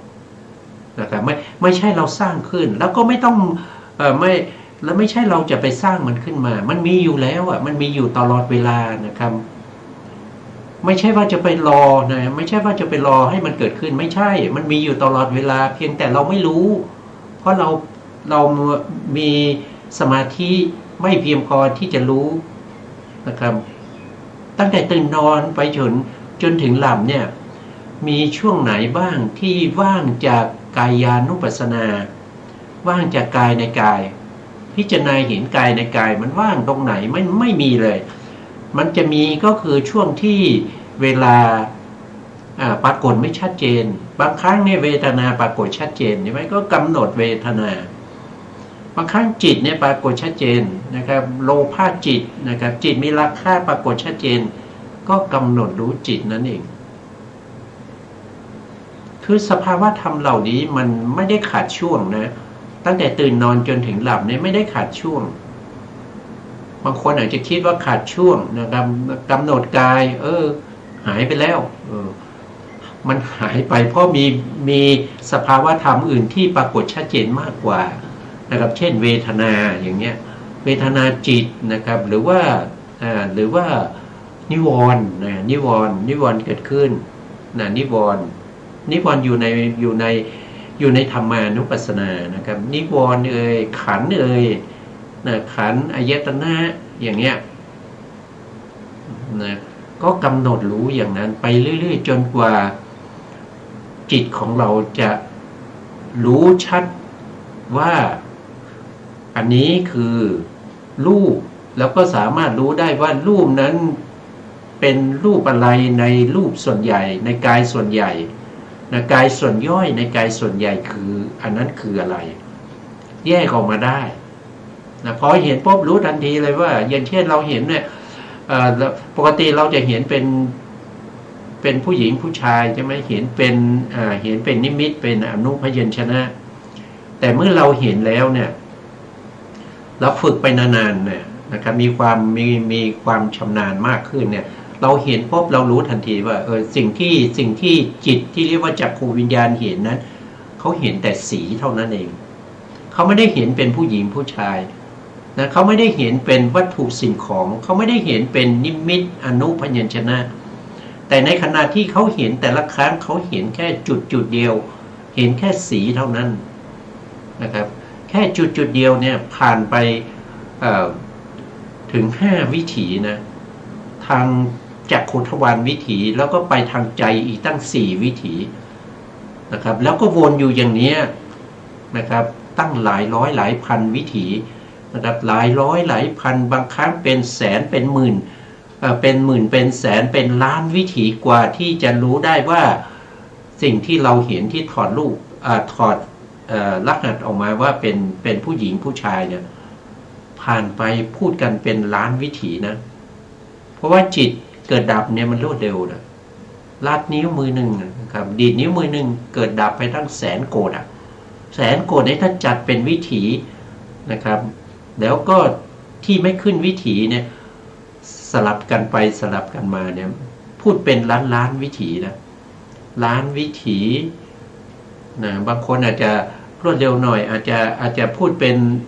Speaker 2: นะครับไม่ใช่เราสร้างขึ้นแล้วก็ไม่ต้องไม่ใช่เราจะไปสร้างมันขึ้นมามันมีอยู่แล้วอ่ะมันมีอยู่ตลอดเวลานะครับไม่ใช่ว่าจะไปรอนะไม่ใช่ว่าจะไปรอให้มันเกิดขึ้นไม่ใช่มันมีอยู่ตลอดเวลาเพียงแต่เราไม่รู้เพราะเรามีสมาธิไม่เพียงพอที่จะรู้นะครับตั้งแต่ตื่นนอนไปจนถึงหลับเนี่ยมีช่วงไหนบ้างที่ว่างจากกายานุปัสสนาว่างจากกายในกายพิจารณาเห็นกายในกายมันว่างตรงไหนไม่มีเลยมันจะมีก็คือช่วงที่เวลาปรากฏไม่ชัดเจนบางครั้งเนี่ยเวทนาปรากฏชัดเจนใช่ไหมก็กำหนดเวทนาบางครั้งจิตเนี่ยปรากฏชัดเจนนะครับโลภะจิตนะครับจิตมีราคะปรากฏชัดเจนก็กำหนดรู้จิตนั่นเองคือสภาวะธรรมเหล่านี้มันไม่ได้ขาดช่วงนะตั้งแต่ตื่นนอนจนถึงหลับเนี่ยไม่ได้ขาดช่วงบางคนอาจจะคิดว่าขาดช่วงนะครับกำหนดกายหายไปแล้วมันหายไปเพราะมีสภาวะธรรมอื่นที่ปรากฏชัดเจนมากกว่านะครับเช่นเวทนาอย่างเงี้ยเวทนาจิตนะครับหรือว่า หรือว่านิวรณ์นะนิวรณ์เกิดขึ้นนะนิวรณ์อยู่ในธรรมานุปัสสนานะครับนิวรณ์ขันธ์นะขันธ์อายตนะอย่างเงี้ยนะก็กำหนดรู้อย่างนั้นไปเรื่อยๆจนกว่าจิตของเราจะรู้ชัดว่าอันนี้คือรูปแล้วก็สามารถรู้ได้ว่ารูปนั้นเป็นรูปอะไรในรูปส่วนใหญ่ในกายส่วนใหญ่นะกายส่วนย่อยในกายส่วนใหญ่คืออันนั้นคืออะไรแยกออกมาได้นะพอเห็นปุ๊บรู้ทันทีเลยว่าอย่างเช่นเราเห็นเนี่ยปกติเราจะเห็นเป็นผู้หญิงผู้ชายใช่ไหมเห็นเป็นนิมิตเป็นอนุพยัญชนะแต่เมื่อเราเห็นแล้วเนี่ยเราฝึกไปนานๆเนี่ยนะครับมีความชำนาญมากขึ้นเนี่ยเราเห็นปุ๊บเรารู้ทันทีว่าสิ่งที่จิตที่เรียกว่าจักขูวิญญาณเห็นนั้นเขาเห็นแต่สีเท่านั้นเองเขาไม่ได้เห็นเป็นผู้หญิงผู้ชายนะเขาไม่ได้เห็นเป็นวัตถุสิ่งของเขาไม่ได้เห็นเป็นนิมิตอนุพยัญชนะแต่ในขณะที่เขาเห็นแต่ละครั้งเขาเห็นแค่จุดเดียวเห็นแค่สีเท่านั้นนะครับแค่จุดเดียวเนี่ยผ่านไปถึง5วิถีนะทางจักขุทวารวิถีแล้วก็ไปทางใจอีกตั้ง4วิถีนะครับแล้วก็วนอยู่อย่างนี้นะครับตั้งหลายร้อยหลายพันวิถีนะครับหลายร้อยหลายพันบางครั้งเป็นแสนเป็นหมื่นเป็นแสนเป็นล้านวิถีกว่าที่จะรู้ได้ว่าสิ่งที่เราเห็นที่ถอดรูปถอดรหัสออกมาว่าเป็นผู้หญิงผู้ชายเนี่ยผ่านไปพูดกันเป็นล้านวิถีนะเพราะว่าจิตเกิดดับเนี่ยมันรวดเร็วนะลัดนิ้วมือหนึ่งนะครับดีดนิ้วมือหนึ่งเกิดดับไปทั้งแสนโกฏแสนโกฏเนี่ยถ้าจัดเป็นวิถีนะครับแล้วก็ที่ไม่ขึ้นวิถีเนี่ยสลับกันไปสลับกันมาเนี่ยพูดเป็นล้านวิถีนะล้านวิถีนะบางคนอาจจะรวดเร็วหน่อยอาจจะพูดเ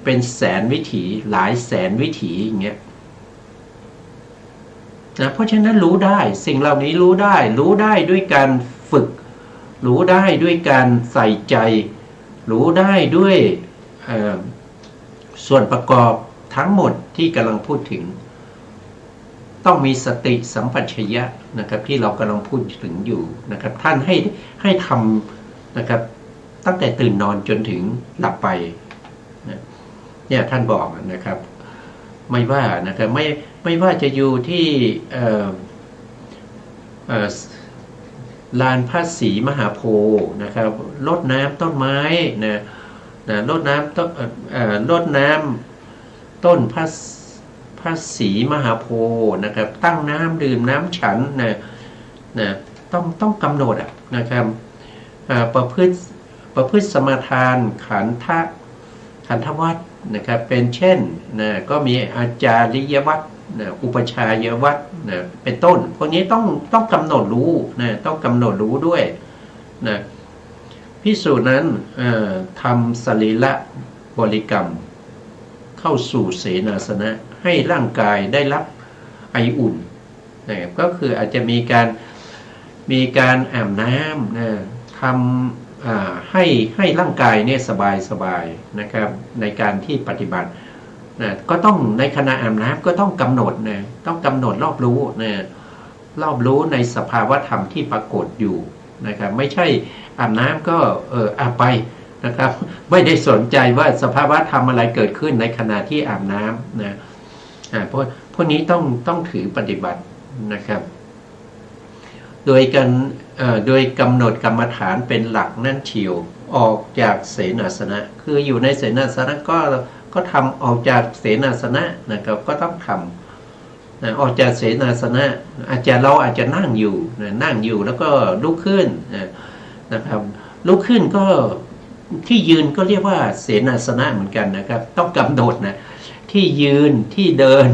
Speaker 2: ป็นแสนวิถีหลายแสนวิถีอย่างเงี้ยนะเพราะฉะนั้นรู้ได้สิ่งเหล่านี้รู้ได้ด้วยการฝึกรู้ได้ด้วยการใส่ใจรู้ได้ด้วยส่วนประกอบทั้งหมดที่กำลังพูดถึงต้องมีสติสัมปชัญญะนะครับที่เรากำลังพูดถึงอยู่นะครับท่านให้ทำนะครับตั้งแต่ตื่นนอนจนถึงหลับไปเนี่ยท่านบอกนะครับไม่ว่านะครับไม่ว่าจะอยู่ที่ลานพระศรีมหาโพธิ์นะครับรดน้ำต้นไม้นะรดน้ำต้นพระศรีมหาโพธิ์นะครับตั้งน้ำดื่มน้ำฉันนะต้องกำหนดนะครับประพฤติสมาทานขันธวัตรนะครับเป็นเช่นนะก็มีอาจาริยวัตรนะอุปชายวัตรนะเป็นต้นพวกนี้ต้องกำหนดรู้นะต้องกำหนดรู้ด้วยนะภิกษุนั้นทำสรีระบริกรรมเข้าสู่เสนาสนะให้ร่างกายได้รับไออุ่นนะก็คืออาจจะมีการอาบน้ำนะทำให้ร่างกายเนี่ยสบายนะครับในการที่ปฏิบัตินะก็ต้องในขณะอาบน้ำก็ต้องกำหนดนะต้องกำหนดรอบรู้นะรอบรู้ในสภาวธรรมที่ปรากฏอยู่นะครับไม่ใช่อาบน้ำก็อาบไปนะครับไม่ได้สนใจว่าสภาวธรรมอะไรเกิดขึ้นในขณะที่อาบน้ำนะเพราะพวกนี้ต้องถือปฏิบัตินะครับโดยกำหนดกรรมฐานเป็นหลักนั่นเชียวออกจากเสนาสนะคืออยู่ในเสนาสนะก็ทำออกจากเสนาสนะนะครับก็ต้องทำออกจากเสนาสนะเราอาจจะนั่งอยู่แล้วก็ลุกขึ้นนะครับลุกขึ้นก็ที่ยืนก็เรียกว่าเสนาสนะเหมือนกันนะครับต้องกำหนดนะที่ยืนที่เดิน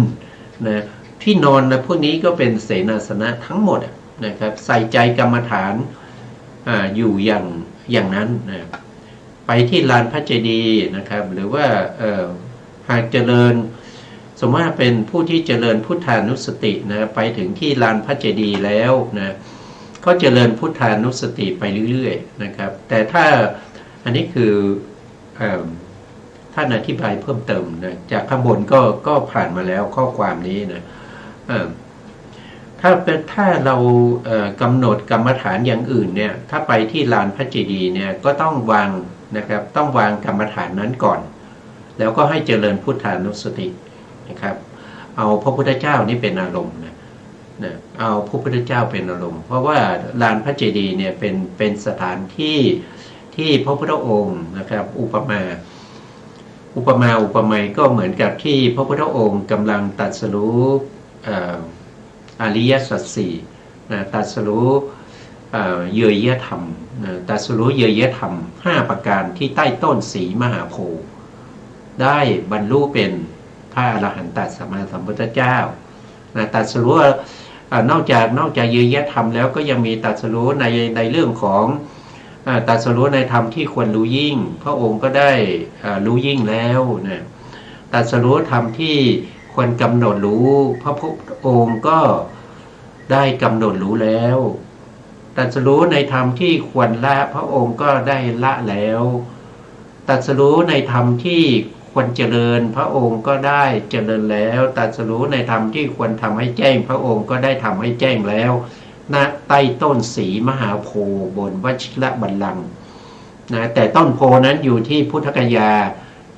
Speaker 2: นะที่นอนนะพวกนี้ก็เป็นเสนาสนะทั้งหมดนะครับใส่ใจกรรมฐานอยู่อย่างนั้นนะไปที่ลานพระเจดีย์นะครับหรือว่าหากเจริญ สมมติว่าเป็นผู้ที่เจริญพุทธานุสตินะไปถึงที่ลานพระเจดีย์แล้วนะก็เจริญพุทธานุสติไปเรื่อยๆนะครับแต่ถ้าอันนี้คือท่านอธิบายเพิ่มเติมนะจากข้างบนก็ผ่านมาแล้วข้อความนี้นะถ้าเรากำหนดกรรมฐานอย่างอื่นเนี่ยถ้าไปที่ลานพระเจดีย์เนี่ยก็ต้องวางนะครับต้องวางกรรมฐานนั้นก่อนแล้วก็ให้เจริญพุทธานุสตินะครับเอาพระพุทธเจ้านี่เป็นอารมณ์นะเอาพระพุทธเจ้าเป็นอารมณ์เพราะว่าลานพระเจดีย์เนี่ยเป็นสถานที่ที่พระพุทธองค์นะครับอุปมาอุปไมยก็เหมือนกับที่พระพุทธองค์กำลังตรัสรู้อริยสัจสี่ตรัสรู้เยยธรรมตรัสรู้เยยธรรม5ประการที่ใต้ต้นสีมหาโพธิ์ได้บรรลุเป็นพระอรหันตสัมมาสัมพุทธเจ้าตรัสรู้นอกจากเยยธรรมแล้วก็ยังมีตรัสรู้ในเรื่องของตรัสรู้ในธรรมที่ควรรู้ยิ่งพระองค์ก็ได้รู้ยิ่งแล้วนะตรัสรู้ธรรมที่ควรกำหนดรู้พระพุทธองค์ก็ได้กำหนดรู้แล้วตรัสรู้ในธรรมที่ควรละพระองค์ก็ได้ละแล้วตรัสรู้ในธรรมที่ควรเจริญพระองค์ก็ได้เจริญแล้วตรัสรู้ในธรรมที่ควรทำให้แจ้งพระองค์ก็ได้ทำให้แจ้งแล้วณใต้ต้นสีมหาโพธิ์บนวชิรบัลลังก์นะแต่ต้นโพนั้นอยู่ที่พุทธกยา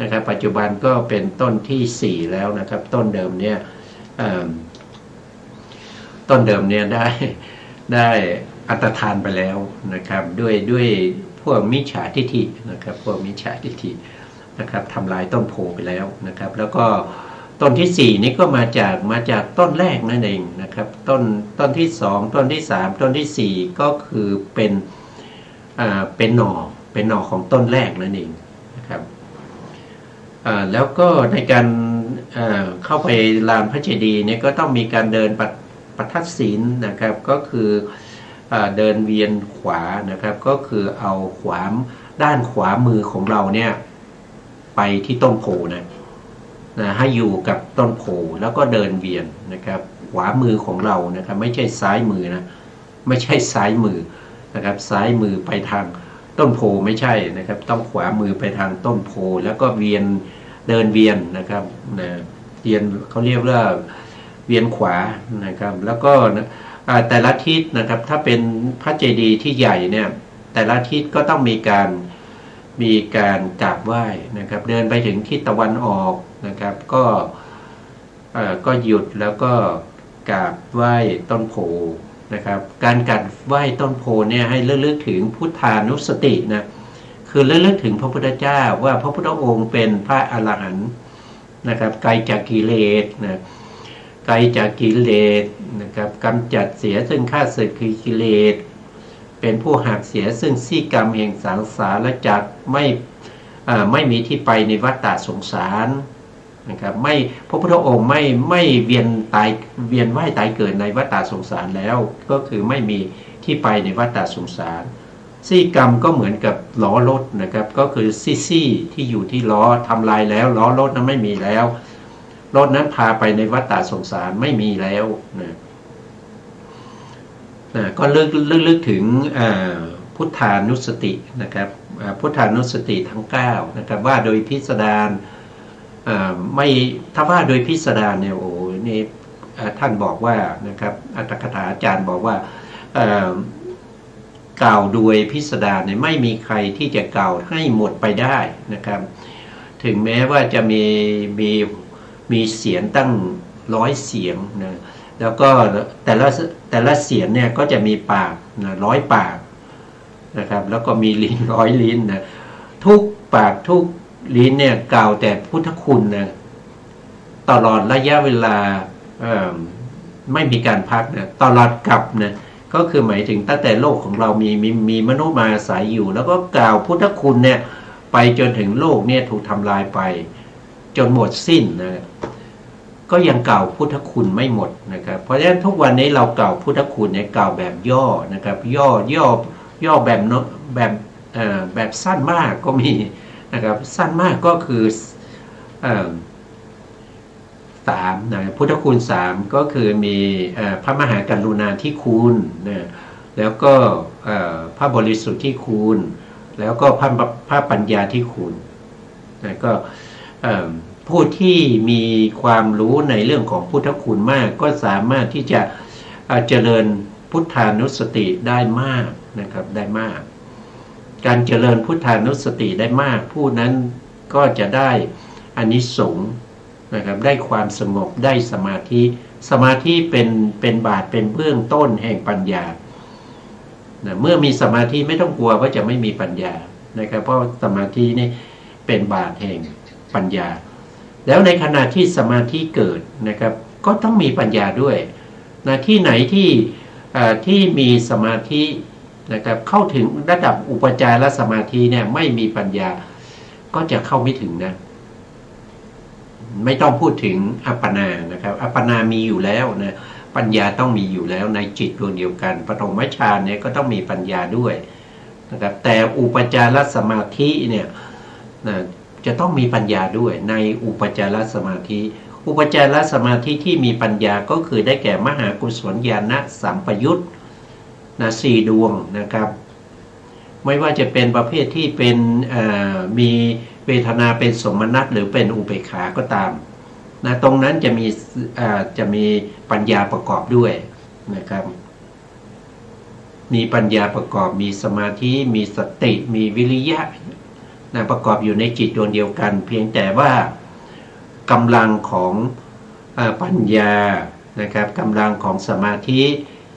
Speaker 2: นะครับปัจจุบันก็เป็นต้นที่4แล้วนะครับต้นเดิมเนี่ยได้อัตถานไปแล้วนะครับด้วยพวกมิจฉาทิฏฐินะครับพวกมิจฉาทิฏฐินะครับทำลายต้นโพไปแล้วนะครับแล้วก็ต้นที่4นี้ก็มาจากต้นแรกนั่นเองนะครับต้นที่2ต้นที่3ต้นที่4ก็คือเป็นหน่อของต้นแรกนั่นเองนะครับแล้วก็ในการเข้าไปลานพระเจดีย์เนี่ยก็ต้องมีการเดินประทัดศีลนะครับก็คือเดินเวียนขวานะครับก็คือเอาด้านขวามือของเราเนี่ยไปที่ต้นโพนะให้อยู่กับต้นโพแล้วก็เดินเวียนนะครับขวามือของเรานะครับไม่ใช่ซ้ายมือนะไม่ใช่ซ้ายมือนะครับซ้ายมือไปทางต้นโพไม่ใช่นะครับต้องขวามือไปทางต้นโพแล้วก็เดินเวียนนะครับเวียนเขาเรียกว่าเวียนขวานะครับแล้วก็แต่ละทิศนะครับถ้าเป็นพระเจดีย์ที่ใหญ่เนี่ยแต่ละทิศก็ต้องมีการกราบไหว้นะครับเดินไปถึงทิศตะวันออกนะครับก็หยุดแล้วก็กราบไหว้ต้นโพนะครับการกราบไหว้ต้นโพเนี่ยให้ระลึกถึงพุทธานุสตินะคือระลึกถึงพระพุทธเจ้าว่าพระพุทธองค์เป็นพระอรหันต์นะครับไกลจากกิเลสนะไกลจากกิเลสนะครับกำจัดเสียซึ่งข้าศึกคือกิเลสเป็นผู้หักเสียซึ่งซี่กรรมแห่งสังสารวัฏไม่มีที่ไปในวัฏฏะสงสารนะครับพระพุทธองค์ไม่เวียนว่ายตายเกิดในวัฏฏะสงสารแล้วก็คือไม่มีที่ไปในวัฏฏะสงสารซี่กรรมก็เหมือนกับล้อรถนะครับก็คือซี่ที่อยู่ที่ล้อทำลายแล้วล้อรถนั้นไม่มีแล้วรถนั้นพาไปในวัฏฏะสงสารไม่มีแล้วนะก็ลึกถึงพุทธานุสตินะครับพุทธานุสติทั้ง9นะครับว่าโดยพิสดารไม่ถ้าว่าโดยพิสดารเนี่ยโอ้นี่ท่านบอกว่านะครับอัตถกถาอาจารย์บอกว่ากล่าวโดยพิสดารเนี่ยไม่มีใครที่จะกล่าวให้หมดไปได้นะครับถึงแม้ว่าจะมีเสียงตั้ง100เสียงนะแล้วก็แต่ละเสียงเนี่ยก็จะมีปากนะ100 ปากนะครับแล้วก็มีลิ้น100 ลิ้นนะทุกปากทุกลิ้นเนี่ยกล่าวแต่พุทธคุณนะตลอดระยะเวลาไม่มีการพักนะตลอดกับนะก็คือหมายถึงตั้งแต่โลกของเรามีมนุษย์มาอาศัยอยู่แล้วก็กล่าวพุทธคุณเนี่ยไปจนถึงโลกเนี่ยถูกทำลายไปจนหมดสิ้นนะก็ยังกล่าวพุทธคุณไม่หมดนะครับเพราะฉะนั้นทุกวันนี้เรากล่าวพุทธคุณเนี่ยกล่าวแบบย่อนะครับย่อแบบสั้นมากก็มีนะครับสั้นมากก็คือ สามนะพุทธคุณสามก็คือมีพระมหากรุณาธิคุณนะแล้วก็พระบริสุทธิ์ที่คุณแล้วก็พระปัญญาที่คุณนะก็ผู้ที่มีความรู้ในเรื่องของพุทธคุณมากก็สามารถที่จะเจริญพุทธานุสติได้มากนะครับได้มากการเจริญพุทธานุสติได้มากผู้นั้นก็จะได้อานิสงส์นะครับได้ความสงบได้สมาธิเป็นบาทเป็นเบื้องต้นแห่งปัญญานะเมื่อมีสมาธิไม่ต้องกลัวว่าจะไม่มีปัญญานะครับเพราะสมาธินี่เป็นบาทแห่งปัญญาแล้วในขณะที่สมาธิเกิดนะครับก็ต้องมีปัญญาด้วยนะที่ไหนที่มีสมาธินะครับเข้าถึงระดับอุปจารสมาธิเนี่ยไม่มีปัญญาก็จะเข้าไม่ถึงนะไม่ต้องพูดถึงอัปปนานะครับอัปปนามีอยู่แล้วนะปัญญาต้องมีอยู่แล้วในจิตดวงเดียวกันปฐมฌานเนี่ยก็ต้องมีปัญญาด้วยนะครับแต่อุปจารสมาธิเนี่ยนะจะต้องมีปัญญาด้วยในอุปจารสมาธิอุปจารสมาธิที่มีปัญญาก็คือได้แก่มหากุศลญาณสัมปยุตนะ4ดวงนะครับไม่ว่าจะเป็นประเภทที่เป็นมีเวทนาเป็นสมนัตหรือเป็นอุเบกขาก็ตามนะตรงนั้นจะมีปัญญาประกอบด้วยนะครับมีปัญญาประกอบมีสมาธิมีสติมีวิริยะนะประกอบอยู่ในจิตดวงเดียวกันเพียงแต่ว่ากำลังของปัญญานะครับกำลังของสมาธิ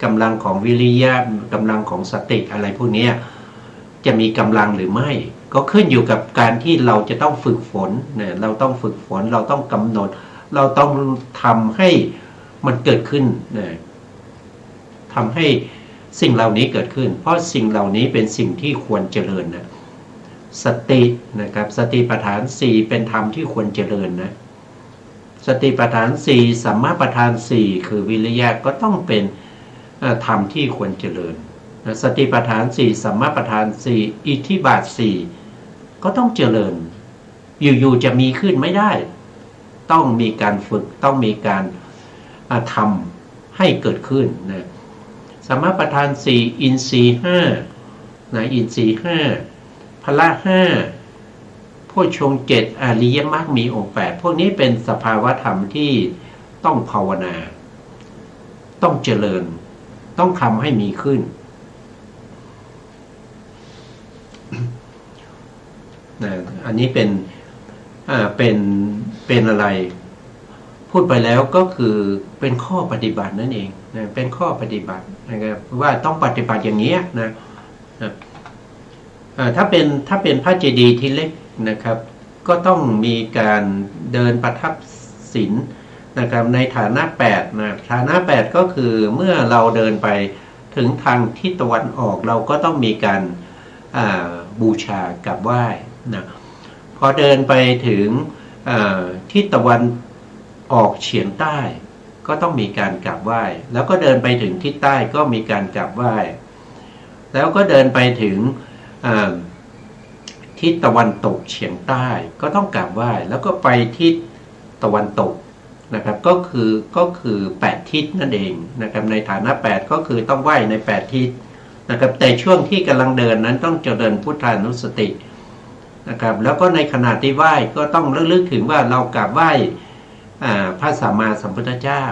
Speaker 2: กำลังของวิริยะกำลังของสติอะไรพวกนี้จะมีกำลังหรือไม่ก็ขึ้นอยู่กับการที่เราจะต้องฝึกฝนเนี่ยเราต้องฝึกฝนเราต้องกำหนดเราต้องทำให้มันเกิดขึ้นนะทำให้สิ่งเหล่านี้เกิดขึ้นเพราะสิ่งเหล่านี้เป็นสิ่งที่ควรเจริญนะสตินะครับสติปัฏฐาน4เป็นธรรมที่ควรเจริญนะสติปัฏฐาน4สัมมาปัฏฐาน4คือวิริยะก็ต้องเป็นธรรมที่ควรเจริญสติปัฏฐาน4สัมมาปัฏฐาน4อิทธิบาท4ก็ต้องเจริญอยู่ๆจะมีขึ้นไม่ได้ต้องมีการฝึกต้องมีการทำให้เกิดขึ้นนะสัมมาปัฏฐาน4อินทรีย์5นะอินทรีย์5พละ5โพชฌงค์7อริยมรรคมีองค์8พวกนี้เป็นสภาวะธรรมที่ต้องภาวนาต้องเจริญต้องทำให้มีขึ้นนะอันนี้เป็นอะไรพูดไปแล้วก็คือเป็นข้อปฏิบัตินั่นเองนะเป็นข้อปฏิบัตินะครับว่าต้องปฏิบัติอย่างนี้นะถ้าเป็นพระเจดีย์ที่เล็กนะครับก็ต้องมีการเดินประทับศีลนะครับในฐานะ8นะฐานะ8ก็คือเมื่อเราเดินไปถึงทางทิศตะวันออกเราก็ต้องมีการบูชากราบไหว้นะพอเดินไปถึงทิศตะวันออกเฉียงใต้ก็ต้องมีการกราบไหว้แล้วก็เดินไปถึงทิศใต้ก็มีการกราบไหว้แล้วก็เดินไปถึงทิศตะวันตกเฉียงใต้ก็ต้องกราบไหว้แล้วก็ไปทิศตะวันตกนะครับก็คือ8ทิศนั่นเองนะครับในฐานะ8ก็คือต้องไหว้ใน8ทิศนะครับแต่ช่วงที่กำลังเดินนั้นต้องเจริญพุทธานุสตินะครับแล้วก็ในขณะที่ไหว้ก็ต้องระลึกถึงว่าเรากราบไหว้พระสัมมาสัมพุทธเจ้า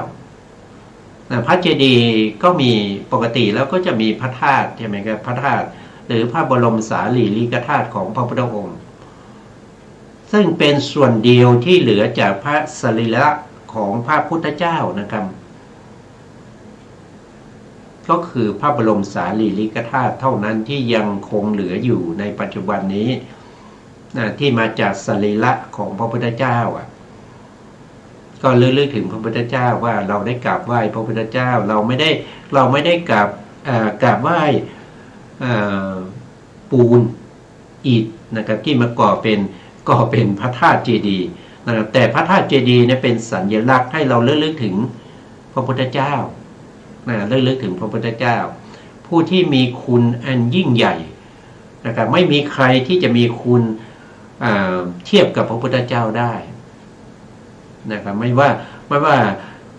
Speaker 2: พระเจดีย์ก็มีปกติแล้วก็จะมีพระธาตุใช่ไหมครับพระธาตุหรือพระบรมสารีริกธาตุของพระพุทธองค์ซึ่งเป็นส่วนเดียวที่เหลือจากพระสรีระของพระพุทธเจ้านะครับก็คือพระบรมสารีริกธาตุเท่านั้นที่ยังคงเหลืออยู่ในปัจจุบันนี้ที่มาจากสรีระของพระพุทธเจ้าก็ระลึกถึงพระพุทธเจ้าว่าเราได้กราบไหว้พระพุทธเจ้าเราไม่ได้กราบไหว้ปูนอิฐนะครับที่มาก่อเป็นพระธาตุเจดีย์นะครับแต่พระธาตุเจดีย์เนี่ยเป็นสัญลักษณ์ให้เราระลึกถึงพระพุทธเจ้าระลึกถึงพระพุทธเจ้าผู้ที่มีคุณอันยิ่งใหญ่นะครับไม่มีใครที่จะมีคุณเทียบกับพระพุทธเจ้าได้นะครับไม่ว่า ไม่ว่า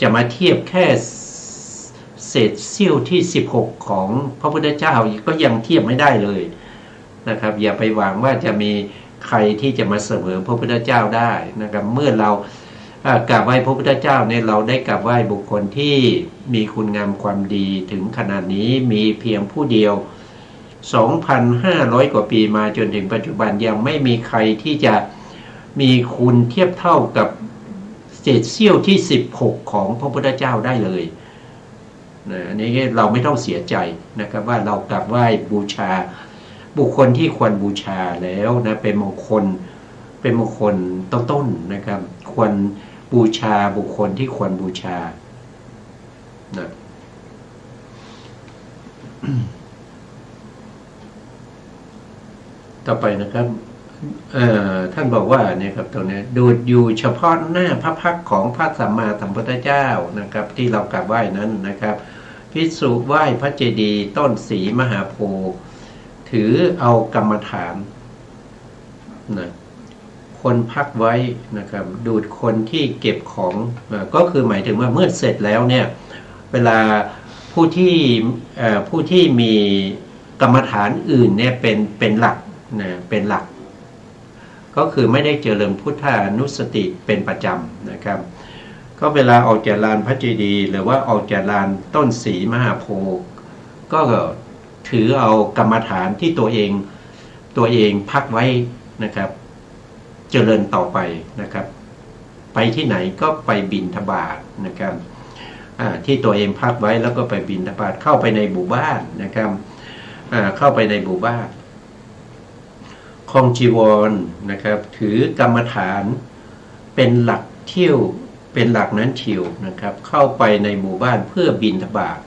Speaker 2: จะมาเทียบแค่เศษเสี้ยวที่16ของพระพุทธเจ้าก็ยังเทียบไม่ได้เลยนะครับอย่าไปหวังว่าจะมีใครที่จะมาเสมอพระพุทธเจ้าได้นะครับเมื่อเรากราบไหว้พระพุทธเจ้าเนี่ยเราได้กราบไหว้บุคคลที่มีคุณงามความดีถึงขนาดนี้มีเพียงผู้เดียว 2,500 กว่าปีมาจนถึงปัจจุบันยังไม่มีใครที่จะมีคุณเทียบเท่ากับเศษเสี้ยวที่16ของพระพุทธเจ้าได้เลยนะอันนี้เราไม่ต้องเสียใจนะครับว่าเรากราบไหว้บูชาบุคคลที่ควรบูชาแล้วนะเป็นมงคลต้นๆนะครับควรบูชาบุคคลที่ควรบูชานะต่อไปนะครับท่านบอกว่าเนี่ยครับตรงนี้ดูดอยู่เฉพาะหน้าพระพักตร์ของพระสัมมาสัมพุทธเจ้านะครับที่เรากราบไหว้นั้นนะครับภิกษุไหว้พระเจดีย์ต้นศรีมหาโพธิ์ถือเอากรรมฐานนะคนพักไว้นะครับดูดคนที่เก็บของก็คือหมายถึงว่าเมื่อเสร็จแล้วเนี่ยเวลาผู้ที่มีกรรมฐานอื่นเนี่ยเป็นหลักนะเป็นหลักก็คือไม่ได้เจริญพุทธานุสติเป็นประจำนะครับก็เวลาออกจากลานพระเจดีย์หรือว่าออกจากลานต้นศรีมหาโพธิ์ก็ถือเอากรรมฐานที่ตัวเองพักไว้นะครับเจริญต่อไปนะครับไปที่ไหนก็ไปบิณฑบาตนะครับที่ตัวเองพักไว้แล้วก็ไปบิณฑบาตเข้าไปในหมู่บ้านนะครับเข้าไปในหมู่บ้านครองจีวรนะครับถือกรรมฐานเป็นหลักเที่ยวเป็นหลักนั้นเที่ยวนะครับเข้าไปในหมู่บ้านเพื่อบิณฑบาต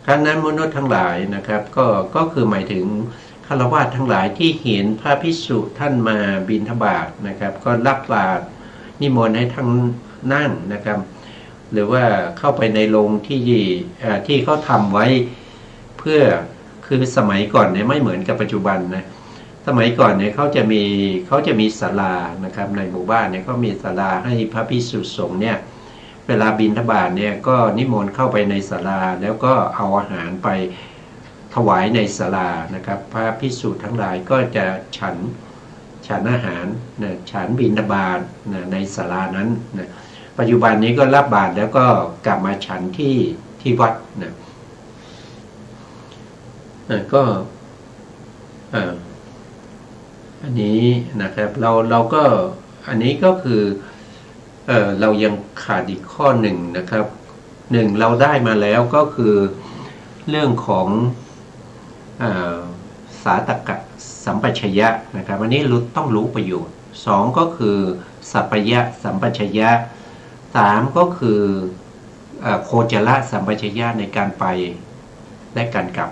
Speaker 2: ครั้งนั้นมนุษย์ทั้งหลายนะครับก็คือหมายถึงฆราวาสทั้งหลายที่เห็นพระภิกษุท่านมาบิณฑบาตนะครับก็รับบาตรนิมนต์ให้ทั้งนั่งนะครับหรือว่าเข้าไปในโรงที่เขาทำไว้เพื่อคือสมัยก่อนเนี่ยไม่เหมือนกับปัจจุบันนะสมัยก่อนเนี่ยเขาจะมีศาลานะครับในหมู่บ้านเนี่ยก็มีศาลาให้พระภิกษุสงฆ์เนี่ยเวลาบิณฑบาตเนี่ยก็นิมนต์เข้าไปในศาลาแล้วก็เอาอาหารไปถวายในศาลานะครับพระภิกษุทั้งหลายก็จะฉันอาหารนะฉันบิณฑบาตนะในศาลานั้นนะปัจจุบันนี้ก็รับบาตรแล้วก็กลับมาฉันที่วัดนะก็อันนี้นะครับเราก็อันนี้ก็คือเรายังขาดอีกข้อหนึ่งนะครับเราได้มาแล้วก็คือเรื่องของสาตกะสัมปชัญญะนะครับอันนี้ต้องรู้ประโยชน์2ก็คือสัพพยะสัมปชัญญะ3ก็คือโคจรสัมปชัญญะในการไปและการกลับ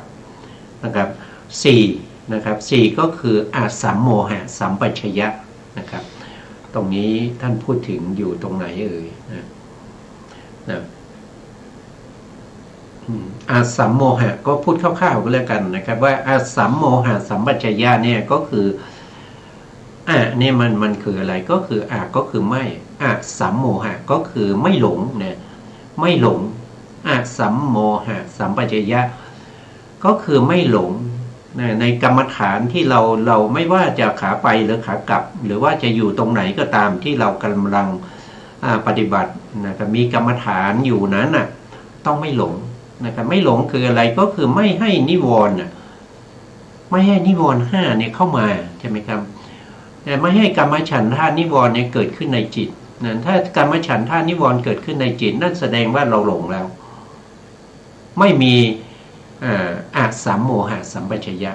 Speaker 2: นะครับ4นะครับ4ก็คืออาสัมโมหะสัมปชัญญะนะครับตรงนี้ท่านพูดถึงอยู่ตรงไหนเอ่ยนะอาสัมโมหะก็พูดคร่าวๆก็แล้วกันนะครับว่าอาสัมโมหะสัมปชัญญะเนี่ยก็คือเนี่ยมันคืออะไรก็คือก็คือไม่อาสัมโมหะก็คือไม่หลงเนี่ยไม่หลงอาสัมโมหะสัมปชัญญะก็คือไม่หลงในกรรมฐานที่เราไม่ว่าจะขาไปหรือขากลับหรือว่าจะอยู่ตรงไหนก็ตามที่เรากำลังปฏิบัตินะครับมีกรรมฐานอยู่นั้นน่ะต้องไม่หลงนะครับไม่หลงคืออะไรก็คือไม่ให้นิวรณ์ไม่ให้นิวรณ์5เนี่ยเข้ามาใช่ไหมครับแต่ไม่ให้กรรมฉันทานิวรณ์เนี่ยเกิดขึ้นในจิตนะถ้ากรรมฉันทานิวรณ์เกิดขึ้นในจิตนั่นแสดงว่าเราหลงแล้วไม่มีอาสัมโมหะสัมปชัญญะ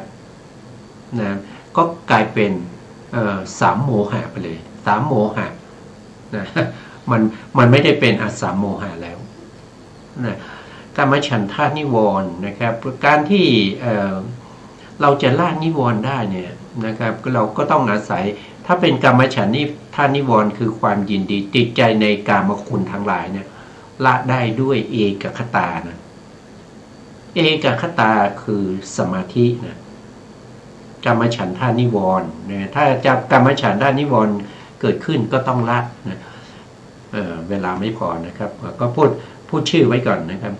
Speaker 2: นะก็กลายเป็นสามโมหะไปเลยสามโมหะนะมันไม่ได้เป็นอาสัมโมหะแล้วนะกรรมฉันทานิวรณ์นะครับการที่เราจะละนิวรณ์ได้เนี่ยนะครับเราก็ต้องอาศัยถ้าเป็นกรรมฉันทานิวรณ์คือความยินดีติดใจในกามคุณทั้งหลายเนี่ยละได้ด้วยเอกคตานะเอกคตาคือสมาธินะกรรมฉันทานิวรณ์นะถ้าจะกรรมฉันทานิวรณ์เกิดขึ้นก็ต้องละนะ เวลาไม่พอนะครับก็พูดชื่อไว้ก่อนนะครับ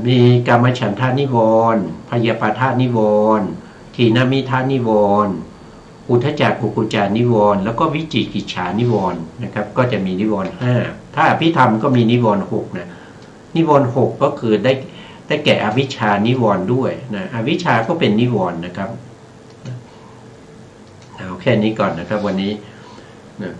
Speaker 2: มีกามฉันทานิวรณ์พยาปาทานิวรณ์ทีนมิทานิวรณ์อุทจักกุกุจานิวรณ์แล้วก็วิจิกิจฉานิวรณ์นะครับก็จะมีนิวรณ์5ถ้าอภิธรรมก็มีนิวรณ์6นะนิวรณ์6ก็คือได้แก่อวิชชานิวรณ์ด้วยนะอวิชชาก็เป็นนิวรณ์นะครับเอาแค่นี้ก่อนนะครับวันนี้นะ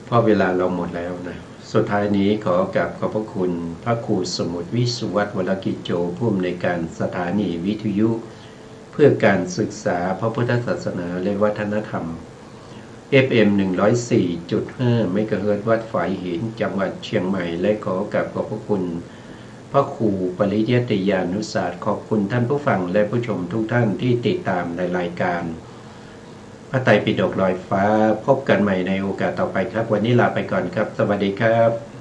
Speaker 2: เพราะเวลาเราหมดแล้วนะสุดท้ายนี้ขอกราบขอบพระคุณพระครูสมุทรวิสุวัฒน์วรกิจโจผู้อำนวยการสถานีวิทยุเพื่อการศึกษาพระพุทธศาสนาและวัฒนธรรม FM 104.5 เมกะเฮิรตซ์วัดฝายหินจังหวัดเชียงใหม่และขอกราบขอบพระคุณพระครูปริยัติยานุศาสตร์ขอบคุณท่านผู้ฟังและผู้ชมทุกท่านที่ติดตามในรายการพระไตรปิฎกลอยฟ้าพบกันใหม่ในโอกาสต่อไปครับวันนี้ลาไปก่อนครับสวัสดีครับ